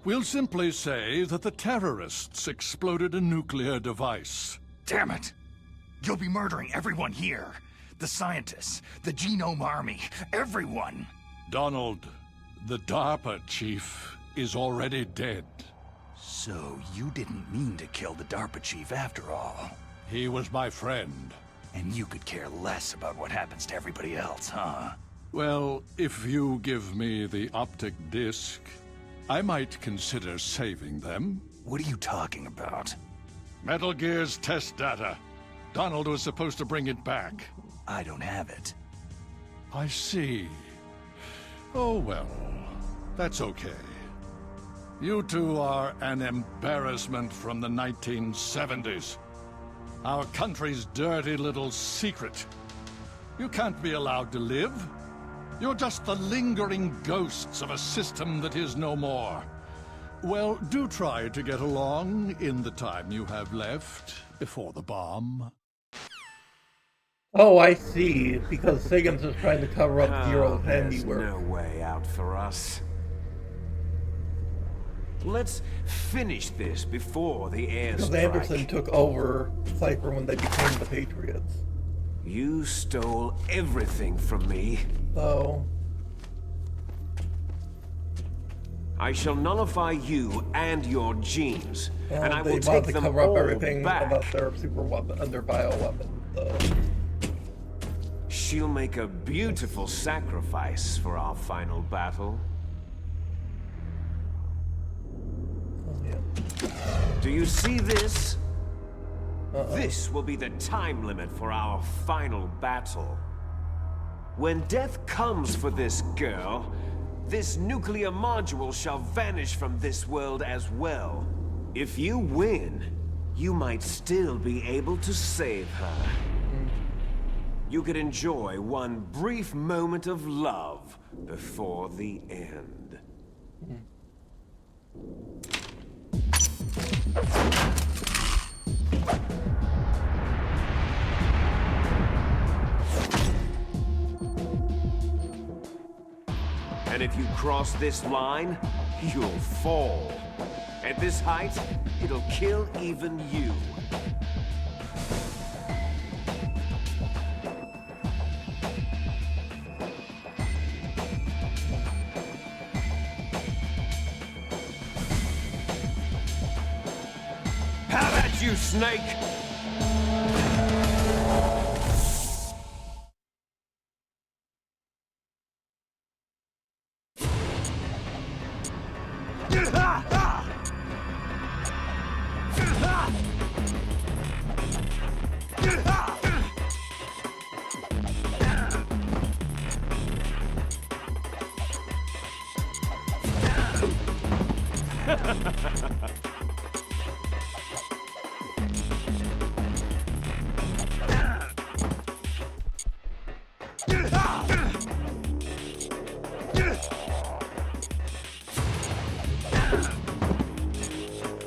We'll simply say that the terrorists exploded a nuclear device.
Damn it! You'll be murdering everyone here. The scientists, the Genome Army, everyone.
Donald, the DARPA chief is already dead.
So you didn't mean to kill the DARPA chief after all.
He was my friend.
And you could care less about what happens to everybody else, huh?
Well, if you give me the optic disc, I might consider saving them.
What are you talking about?
Metal Gear's test data. Donald was supposed to bring it back.
I don't have it.
I see. Oh well, that's okay. You two are an embarrassment from the 1970s. Our country's dirty little secret. You can't be allowed to live. You're just the lingering ghosts of a system that is no more. Well, do try to get along in the time you have left before the bomb.
Oh, I see. Because Sagan's just trying to cover up Zero's handiwork.
There's no way out for us. Let's finish this before the airstrike.
Because Anderson took over Cipher when they became the Patriots.
You stole everything from me.
So
I shall nullify you and your genes, and I will
they wanted
take
to
them
cover up
all
everything
back.
about their super weapon, their bioweapon. So.
She'll make a beautiful sacrifice for our final battle.
Oh, yeah.
Do you see this? This will be the time limit for our final battle. When death comes for this girl, this nuclear module shall vanish from this world as well. If you win, you might still be able to save her. You could enjoy one brief moment of love before the end. And if you cross this line, you'll fall. At this height, it'll kill even you. How about you, Snake?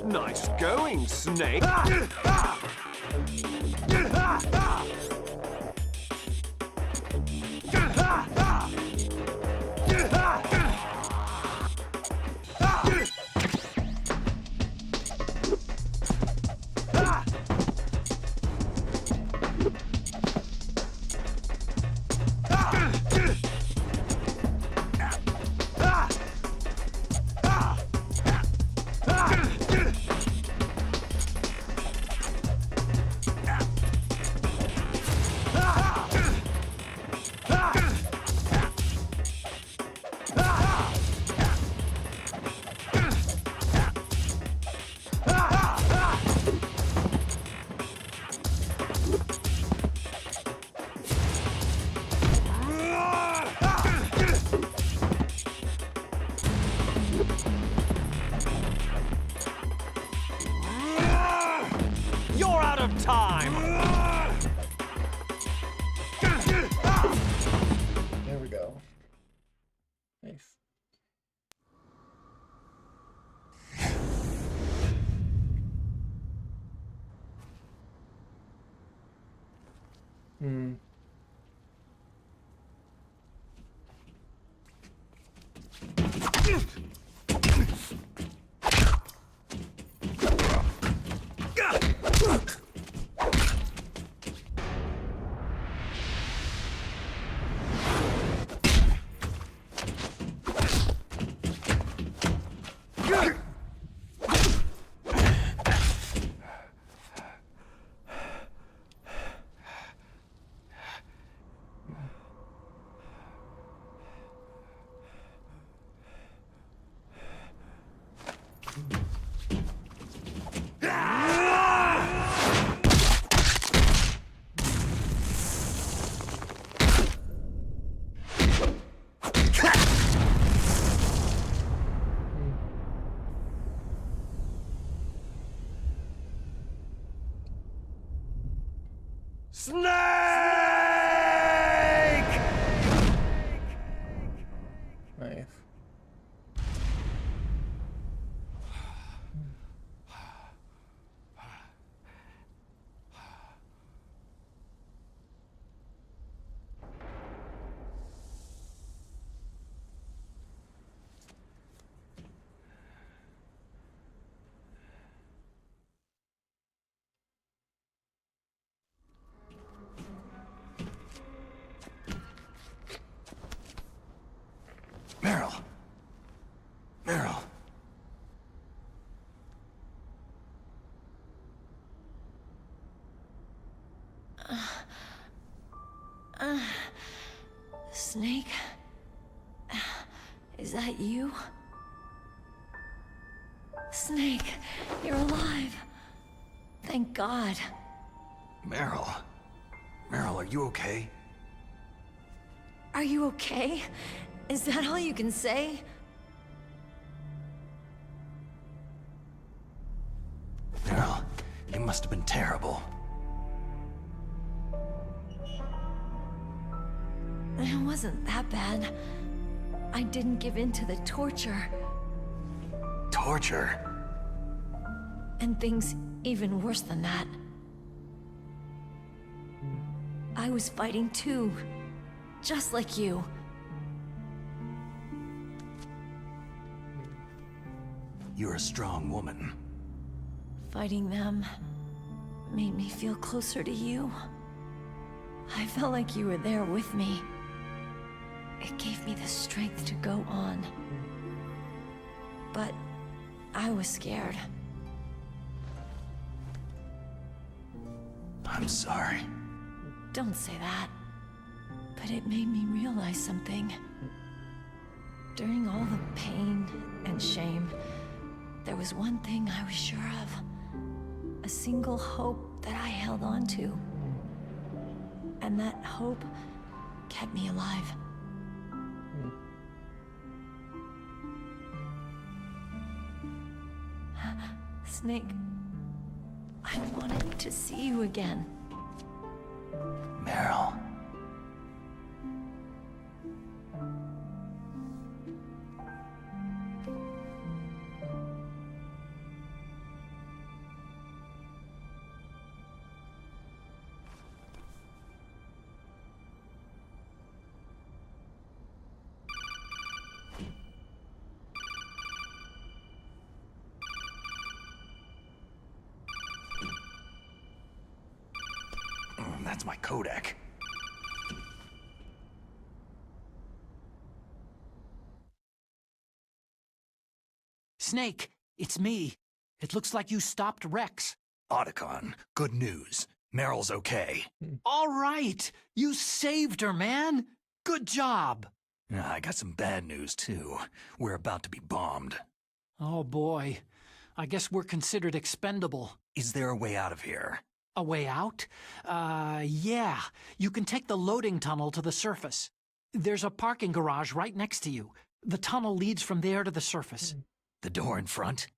Nice going, Snake. You're out of time!
There we go. Nice.
Snake!
Nice.
Meryl. Meryl.
Snake? Is that you? Snake, you're alive. Thank God.
Meryl. Meryl, are you okay?
Are you okay? Is that all you can say?
Meryl, it must have been terrible.
It wasn't that bad. I didn't give in to the torture.
Torture?
And things even worse than that. I was fighting too. Just like you.
You're a strong woman.
Fighting them made me feel closer to you. I felt like you were there with me. It gave me the strength to go on. But I was scared.
I'm sorry.
Don't say that. But it made me realize something. During all the pain and shame, there was one thing I was sure of. A single hope that I held on to. And that hope kept me alive. Snake, I wanted to see you again.
Meryl. That's my Kodak.
Snake, it's me. It looks like you stopped Rex.
Otacon, good news. Meryl's okay.
All right! You saved her, man! Good job!
I got some bad news, too. We're about to be bombed.
Oh, boy. I guess we're considered expendable.
Is there a way out of here?
A way out? Yeah. You can take the loading tunnel to the surface. There's a parking garage right next to you. The tunnel leads from there to the surface.
The door in front?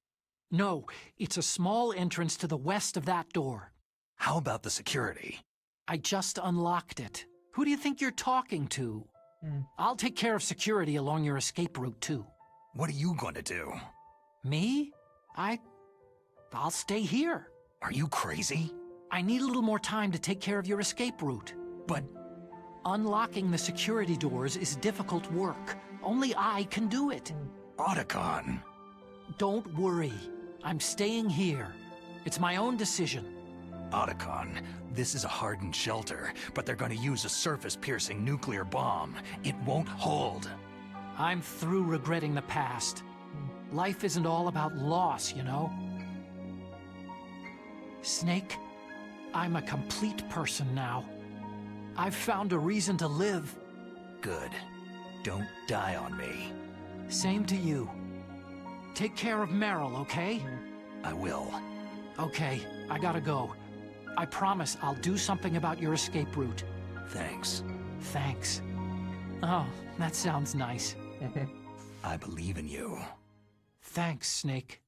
No, it's a small entrance to the west of that door.
How about the security?
I just unlocked it. Who do you think you're talking to? I'll take care of security along your escape route, too.
What are you going to do?
Me? I'll stay here.
Are you crazy?
I need a little more time to take care of your escape route.
But
unlocking the security doors is difficult work. Only I can do it.
Otacon.
Don't worry. I'm staying here. It's my own decision.
Otacon, this is a hardened shelter, but they're going to use a surface-piercing nuclear bomb. It won't hold.
I'm through regretting the past. Life isn't all about loss, you know? Snake, I'm a complete person now. I've found a reason to live.
Good. Don't die on me.
Same to you. Take care of Meryl, okay?
I will.
Okay, I gotta go. I promise I'll do something about your escape route.
Thanks.
Thanks. Oh, that sounds nice.
I believe in you.
Thanks, Snake.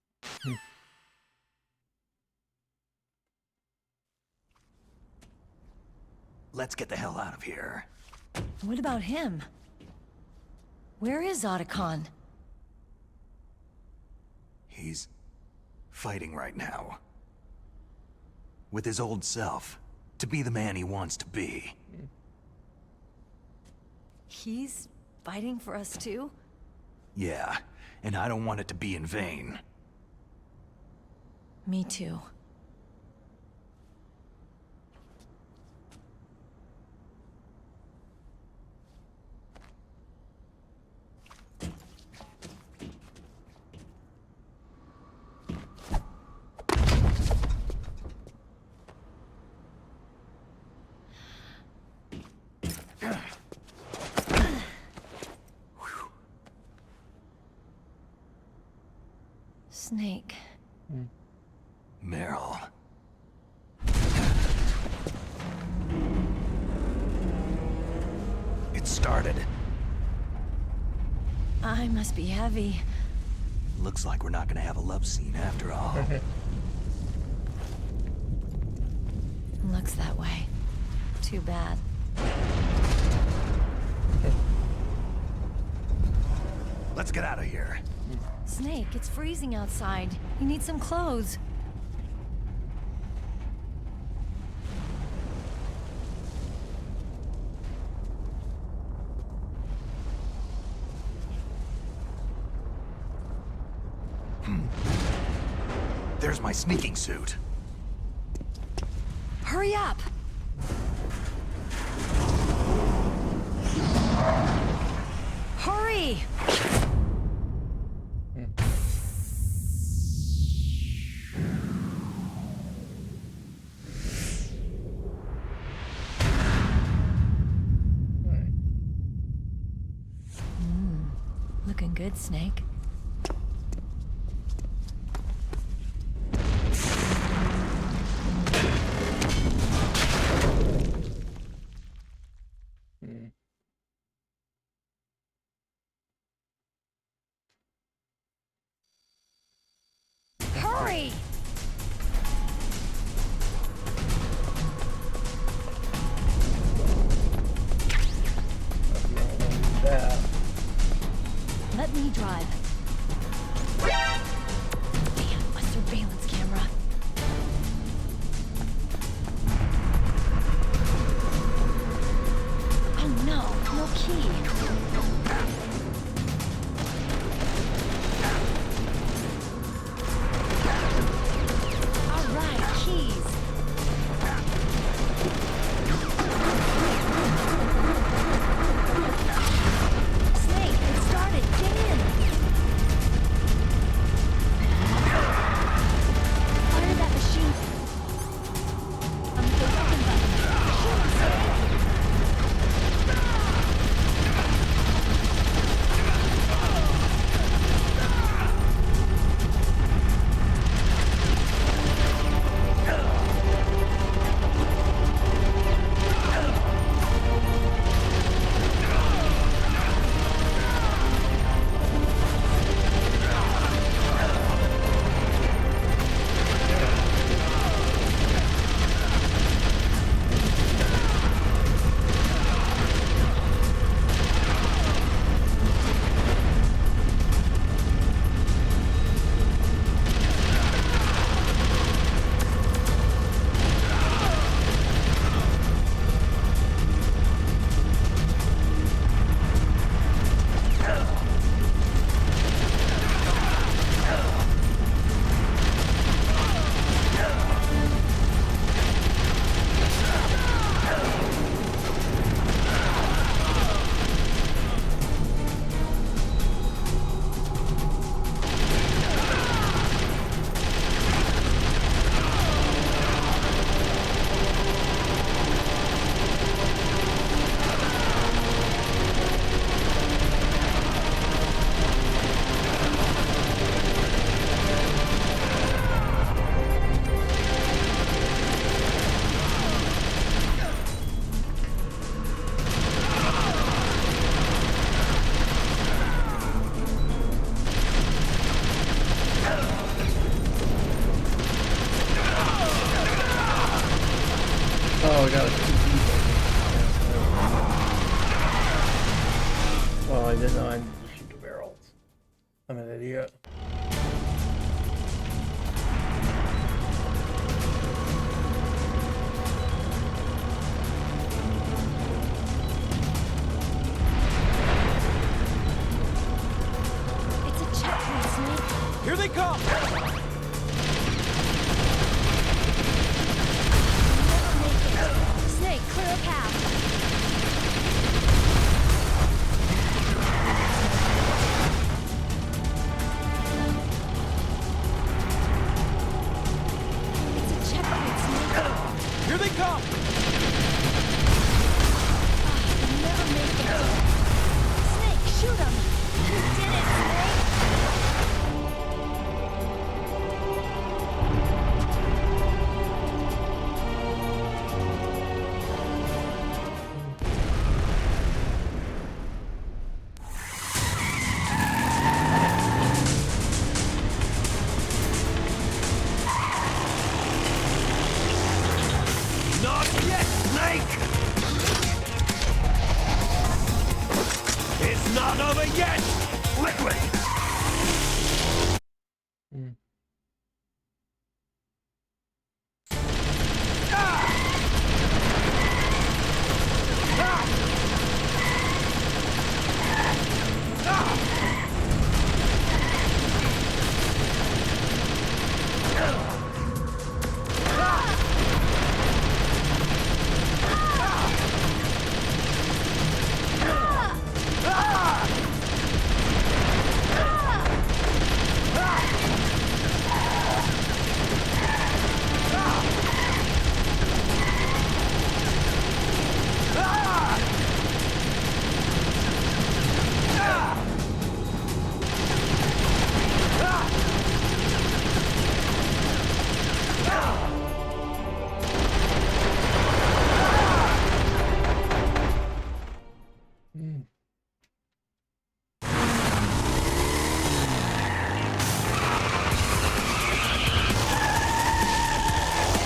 Let's get the hell out of here.
What about him? Where is Otacon?
He's fighting right now. With his old self. To be the man he wants to be.
He's fighting for us too?
Yeah, and I don't want it to be in vain.
Me too. Snake.
Meryl.
I must be heavy.
Looks like we're not gonna have a love scene after all.
Looks that way. Too bad.
Let's get out of here.
Snake, it's freezing outside. You need some clothes.
There's my sneaking suit.
Hurry up! Hurry! Looking good, Snake. Hurry! Let me drive. Damn, a surveillance camera. Oh no, no key. All right, keys. Snake, it started. Get in. Fire that machine. The weapon button. Shoot, Snake.
Oh, I got it. Well, I didn't know I needed to shoot the barrels. I'm an idiot.
It's a checkpoint, Snake.
Here they come!
Snake, clear a path. It's a checkpoint, Snake.
Here they come!
You'll never make it. Snake, shoot him! You did it, Snake!
Not over yet! Liquid!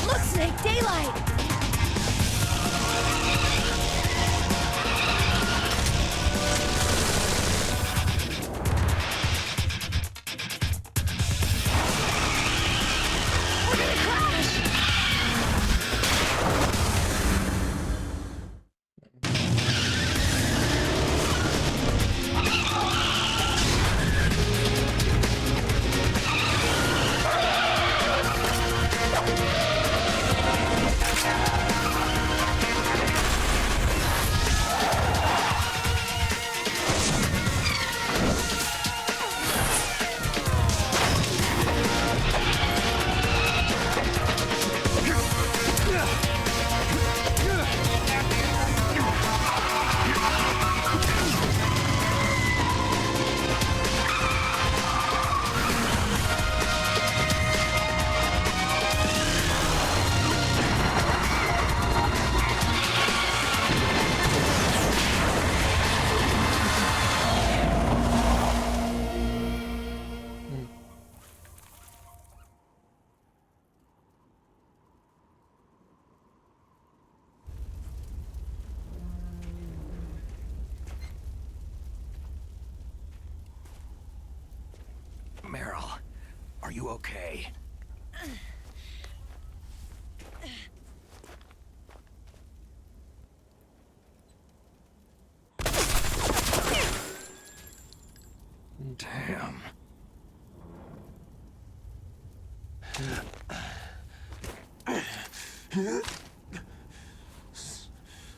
Look, Snake, daylight! We're gonna crash!
Meryl, are you okay? Damn.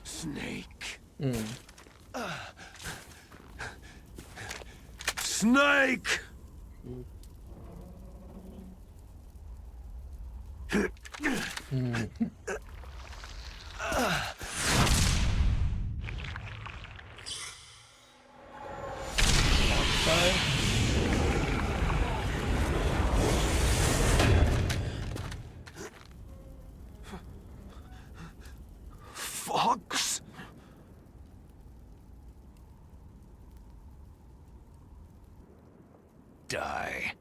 Snake. Snake! Fox? Die.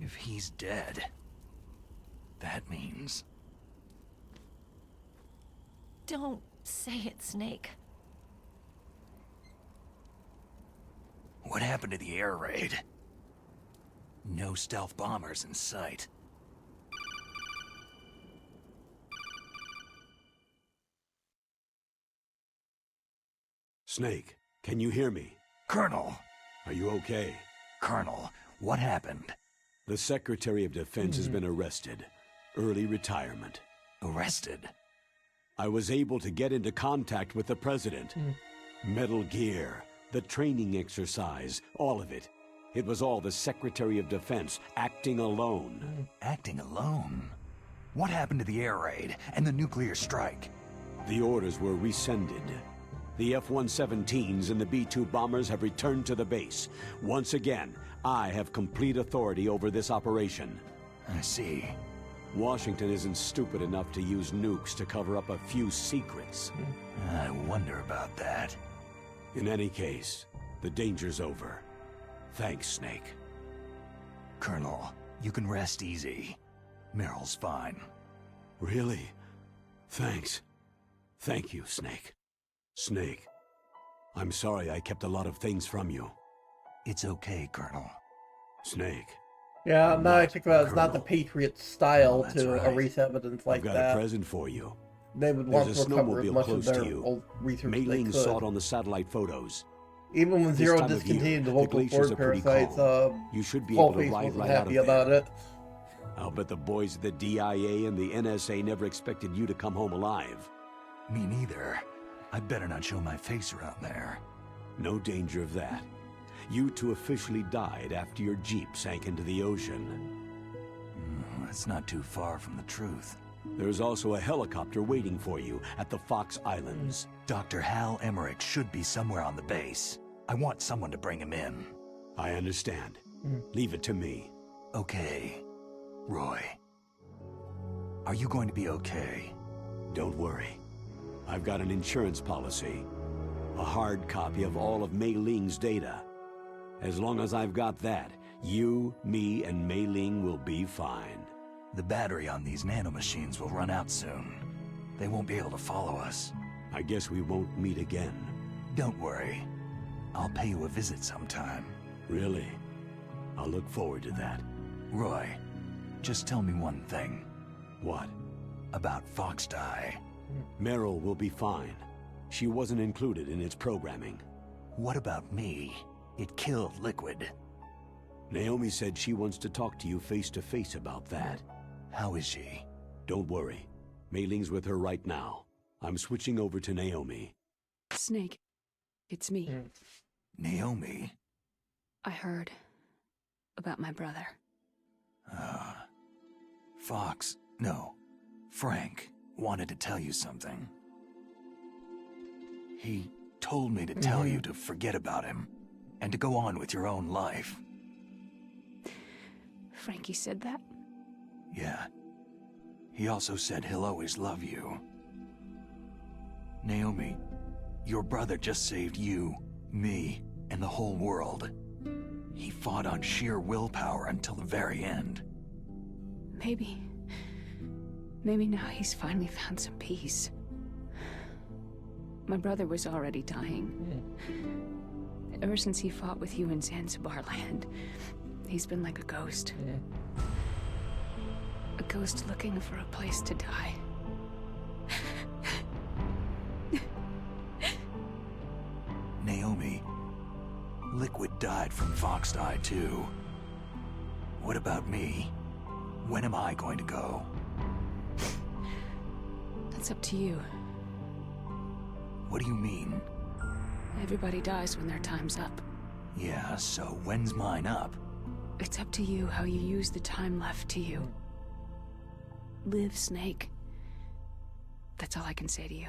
If he's dead, that means...
Don't say it, Snake.
What happened to the air raid? No stealth bombers in sight.
Snake, can you hear me?
Colonel!
Are you okay?
Colonel, what happened?
The Secretary of Defense has been arrested. Early retirement.
Arrested?
I was able to get into contact with the President. Metal Gear, the training exercise, all of it. It was all the Secretary of Defense acting alone.
Acting alone? What happened to the air raid and the nuclear strike?
The orders were rescinded. The F-117s and the B-2 bombers have returned to the base. Once again, I have complete authority over this operation.
I see.
Washington isn't stupid enough to use nukes to cover up a few secrets.
I wonder about that.
In any case, the danger's over. Thanks, Snake.
Colonel, you can rest easy. Meryl's fine.
Really? Thanks. Thank you, Snake. Snake, I'm sorry I kept a lot of things from you.
It's okay, Colonel.
Snake.
Yeah, now I think about it, it's not the
Colonel.
Patriots' style
That's
to
right.
erase evidence like
I've got
that.
a present for you.
They would want
There's
to
a
recover as
snowmobile
much of
close
their
to you.
old research
Mei
they
Ling
could.
saw it on the satellite photos.
Even when
This
Zero
time of
discontinued
year,
the
the
vocal
glaciers
cord
are pretty
parasites,
calm. You should be able to
Fullface
ride
wasn't
right out
happy
of there.
about it.
I'll bet the boys at the DIA and the NSA never expected you to come home alive.
Me neither. I'd better not show my face around there.
No danger of that. You two officially died after your Jeep sank into the ocean.
That's not too far from the truth.
There's also a helicopter waiting for you at the Fox Islands.
Dr. Hal Emmerich should be somewhere on the base. I want someone to bring him in.
I understand. Leave it to me.
Okay. Roy. Are you going to be okay?
Don't worry. I've got an insurance policy. A hard copy of all of Mei Ling's data. As long as I've got that, you, me, and Mei Ling will be fine.
The battery on these nanomachines will run out soon. They won't be able to follow us.
I guess we won't meet again.
Don't worry. I'll pay you a visit sometime.
Really? I'll look forward to that.
Roy, just tell me one thing.
What?
About Fox Die.
Meryl will be fine. She wasn't included in its programming.
What about me? It killed Liquid.
Naomi said she wants to talk to you face to face about that.
How is she?
Don't worry. Mei Ling's with her right now. I'm switching over to Naomi.
Snake, it's me.
Naomi?
I heard about my brother.
Fox, no, Frank wanted to tell you something. He told me to tell you to forget about him and to go on with your own life.
Frankie said that?
Yeah. He also said he'll always love you. Naomi, your brother just saved you, me, and the whole world. He fought on sheer willpower until the very end.
Maybe now he's finally found some peace. My brother was already dying. Ever since he fought with you in Zanzibar land, he's been like a ghost. A ghost looking for a place to die.
Naomi, Liquid died from Fox Die too. What about me? When am I going to go?
That's up to you.
What do you mean?
Everybody dies when their time's up.
Yeah, so when's mine up?
It's up to you how you use the time left to you. Live, Snake. That's all I can say to you.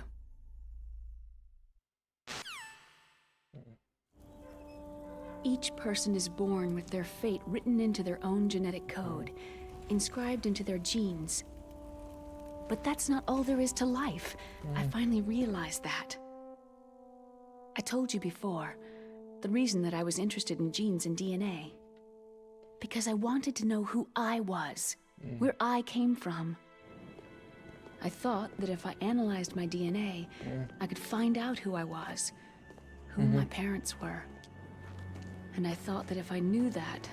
Each person is born with their fate written into their own genetic code, inscribed into their genes. But that's not all there is to life. I finally realized that. I told you before, the reason that I was interested in genes and DNA. Because I wanted to know who I was, where I came from. I thought that if I analyzed my DNA, I could find out who I was, who my parents were. And I thought that if I knew that,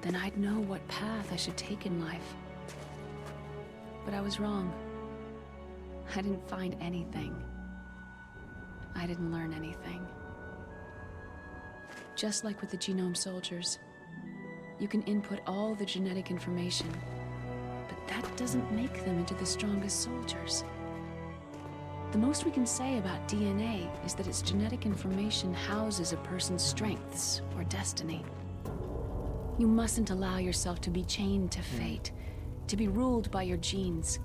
then I'd know what path I should take in life. But I was wrong. I didn't find anything. I didn't learn anything. just like with the genome soldiers. You can input all the genetic information, but that doesn't make them into the strongest soldiers. The most we can say about DNA is that its genetic information houses a person's strengths or destiny. You mustn't allow yourself to be chained to fate, to be ruled by your genes.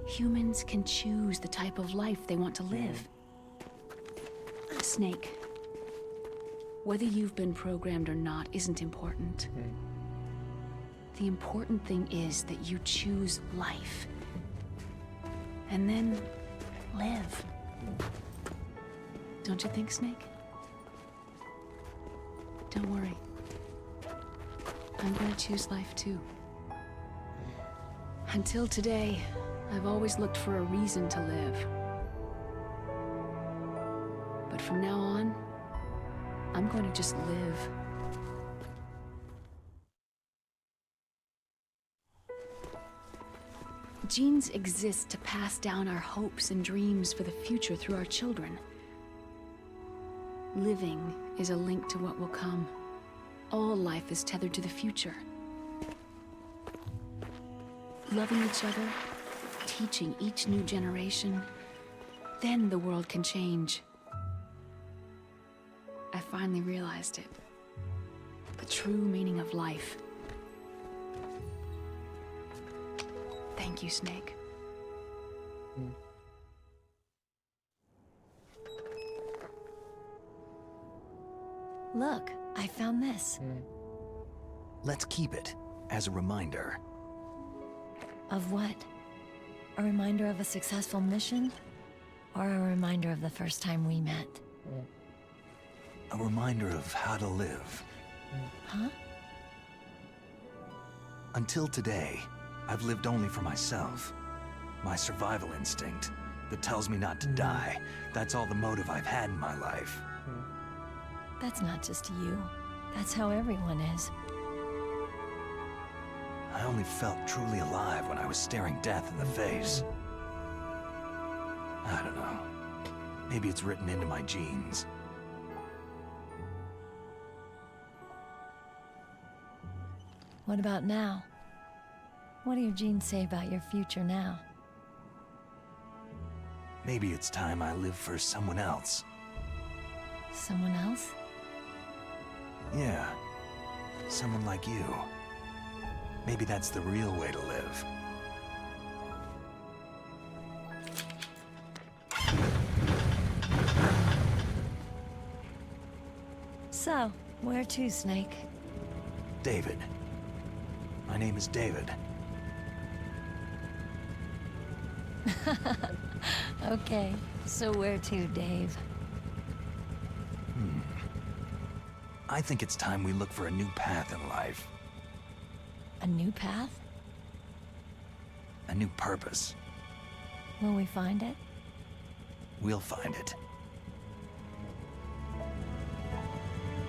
Humans can choose the type of life they want to live. Snake, whether you've been programmed or not isn't important. The important thing is that you choose life. And then live. Don't you think, Snake? Don't worry. I'm gonna choose life too. Until today, I've always looked for a reason to live. But from now on, I'm going to just live. Genes exist to pass down our hopes and dreams for the future through our children. Living is a link to what will come. All life is tethered to the future. Loving each other, teaching each new generation, then the world can change. I finally realized it. The true meaning of life. Thank you, Snake.
Look, I found this.
Let's keep it as a reminder.
Of what? A reminder of a successful mission? Or a reminder of the first time we met?
A reminder of how to live.
Huh?
Until today, I've lived only for myself. My survival instinct that tells me not to die. That's all the motive I've had in my life.
That's not just you. That's how everyone is.
I only felt truly alive when I was staring death in the face. I don't know. Maybe it's written into my genes.
What about now? What do your genes say about your future now?
Maybe it's time I live for someone else.
Someone else?
Yeah. Someone like you. Maybe that's the real way to live.
So, where to, Snake?
David. My name is David.
Okay, so where to, Dave?
I think it's time we look for a new path in life.
A new path?
A new purpose.
Will we find it?
We'll find it.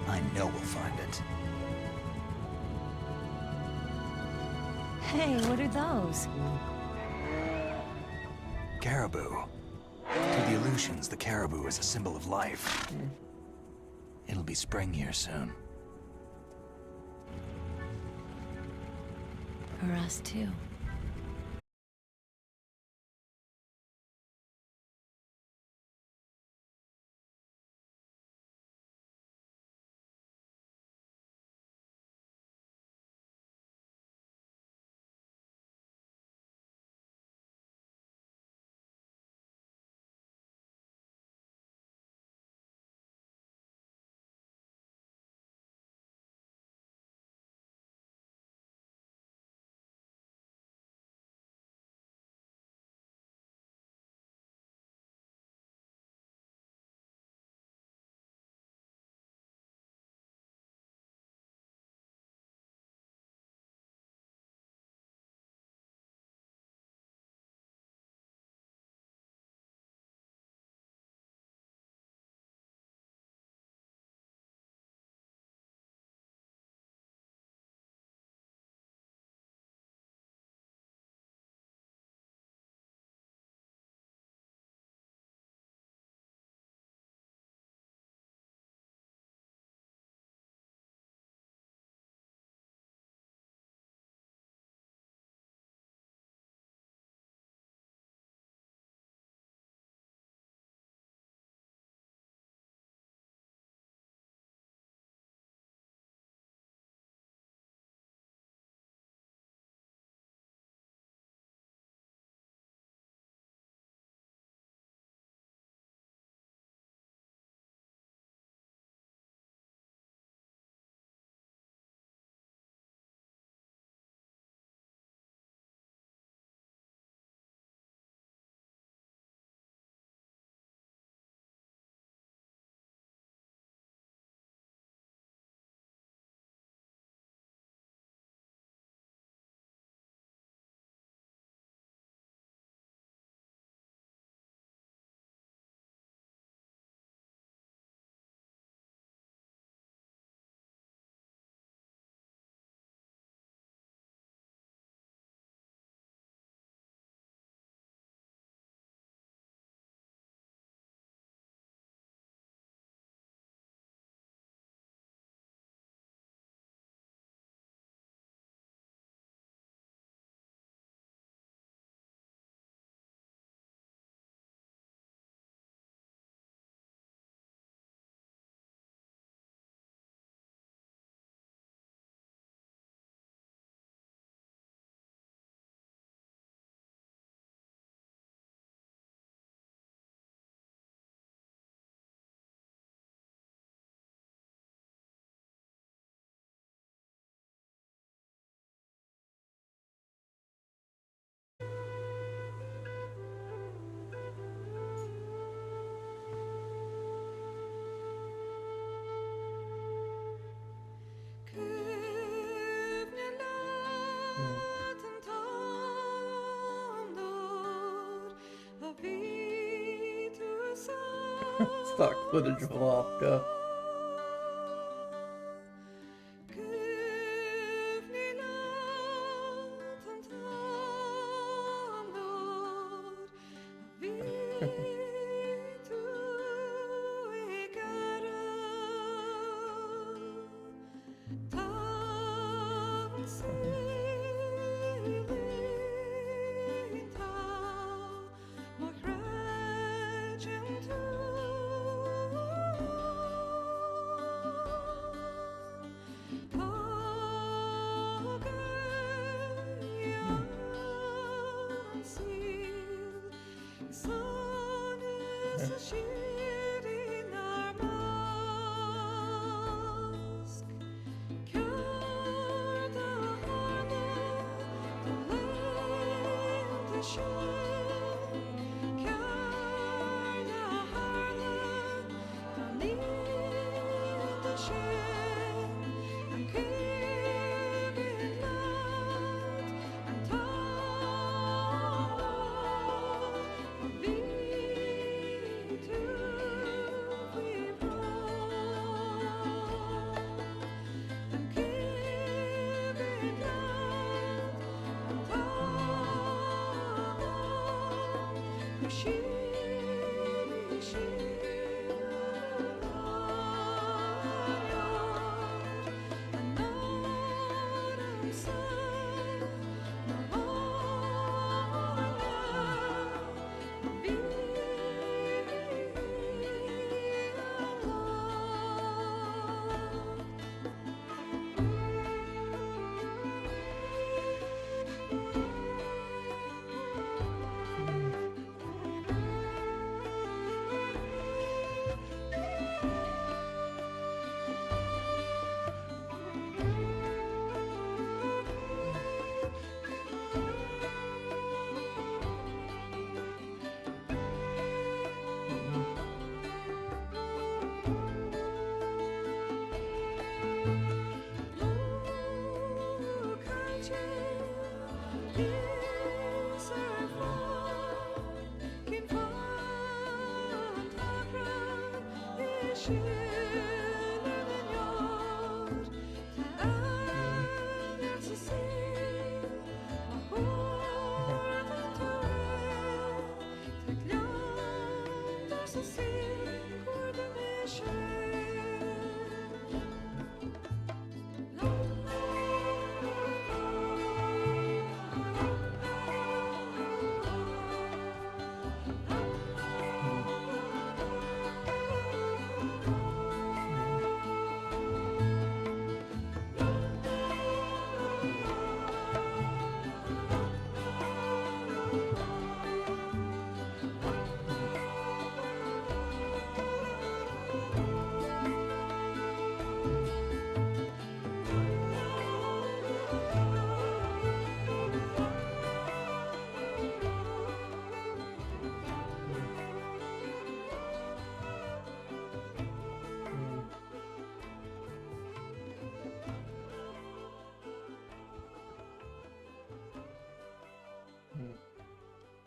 I know we'll find it.
Hey, what are those?
Caribou. To the Aleutians, the caribou is a symbol of life. It'll be spring here soon.
For us, too.
stock footage of Alaska.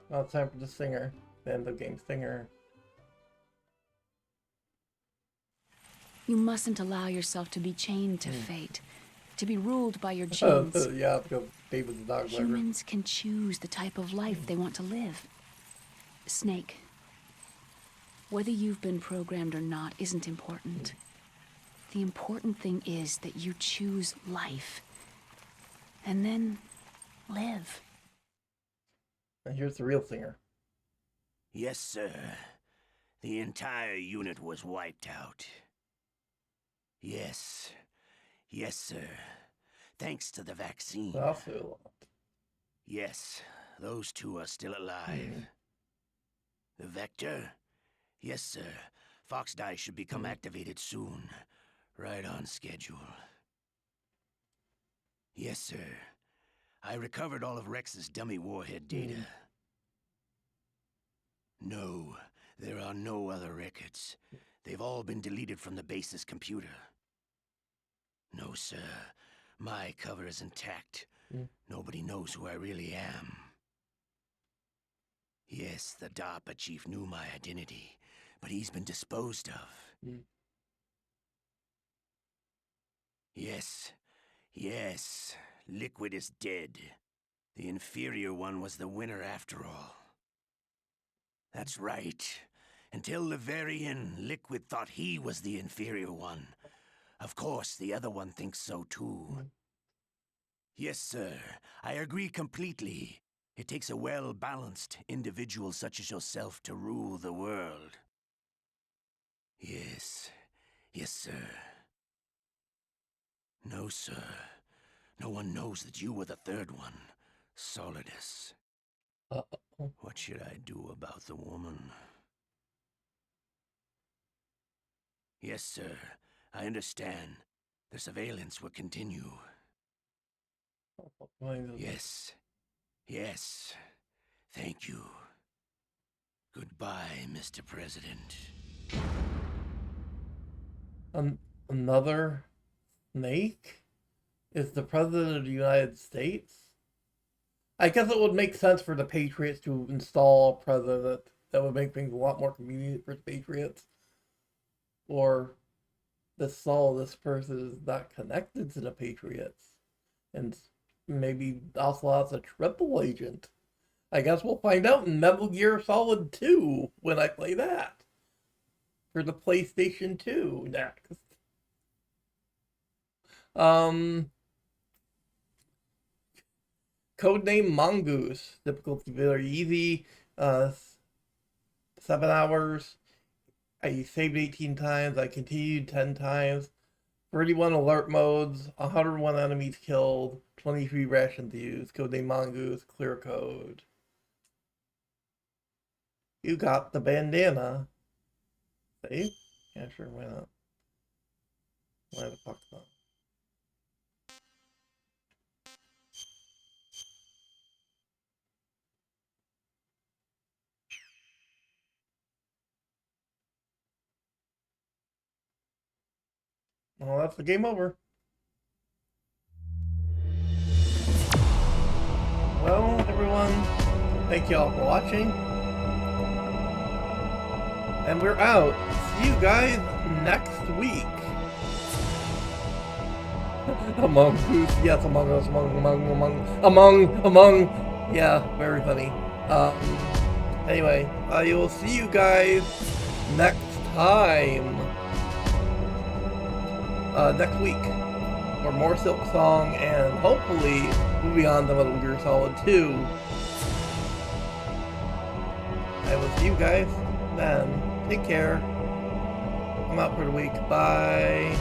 Now it's time for the singer, the end of game singer.
You mustn't allow yourself to be chained to fate, to be ruled by your genes.
Yeah, because David's a dog lover.
Humans can choose the type of life they want to live. Snake, whether you've been programmed or not isn't important. The important thing is that you choose life. And then live.
And here's the real singer.
Yes, sir. The entire unit was wiped out. Yes. Yes, sir. Thanks to the vaccine.
Ocelot.
Yes, those two are still alive. The Vector? Yes, sir. Fox Die should become activated soon. Right on schedule. Yes, sir. I recovered all of Rex's dummy warhead data. No, there are no other records. They've all been deleted from the base's computer. No, sir. My cover is intact. Nobody knows who I really am. Yes, the DARPA chief knew my identity, but he's been disposed of. Yes, Liquid is dead. The inferior one was the winner after all. That's right. Until the very end, Liquid thought he was the inferior one. Of course, the other one thinks so too. Yes, sir. I agree completely. It takes a well-balanced individual such as yourself to rule the world. Yes, sir. No, sir. No one knows that you were the third one, Solidus. What should I do about the woman? Yes, sir. I understand. The surveillance will continue. Yes. Thank you. Goodbye, Mr. President.
Another snake is the President of the United States? I guess it would make sense for the Patriots to install a president. That would make things a lot more convenient for the Patriots. Or this person is not connected to the Patriots. And maybe Ocelot's a triple agent. I guess we'll find out in Metal Gear Solid 2 when I play that. For the PlayStation 2 next. Codename Mongoose. Difficulty very easy. 7 hours. I saved 18 times. I continued 10 times. 31 alert modes. 101 enemies killed. 23 rations used. Codename Mongoose. Clear code. You got the bandana. Save? Yeah, sure, why not? Why the fuck not? Well, that's the game over. Well, everyone, thank you all for watching. And we're out. See you guys next week. Among Us. Yes, Among Us. Among. Yeah, very funny. Anyway, I will see you guys next time. Next week. For more Silk Song and hopefully moving on to Metal Gear Solid 2. I will see you guys then. Take care. I'm out for the week. Bye.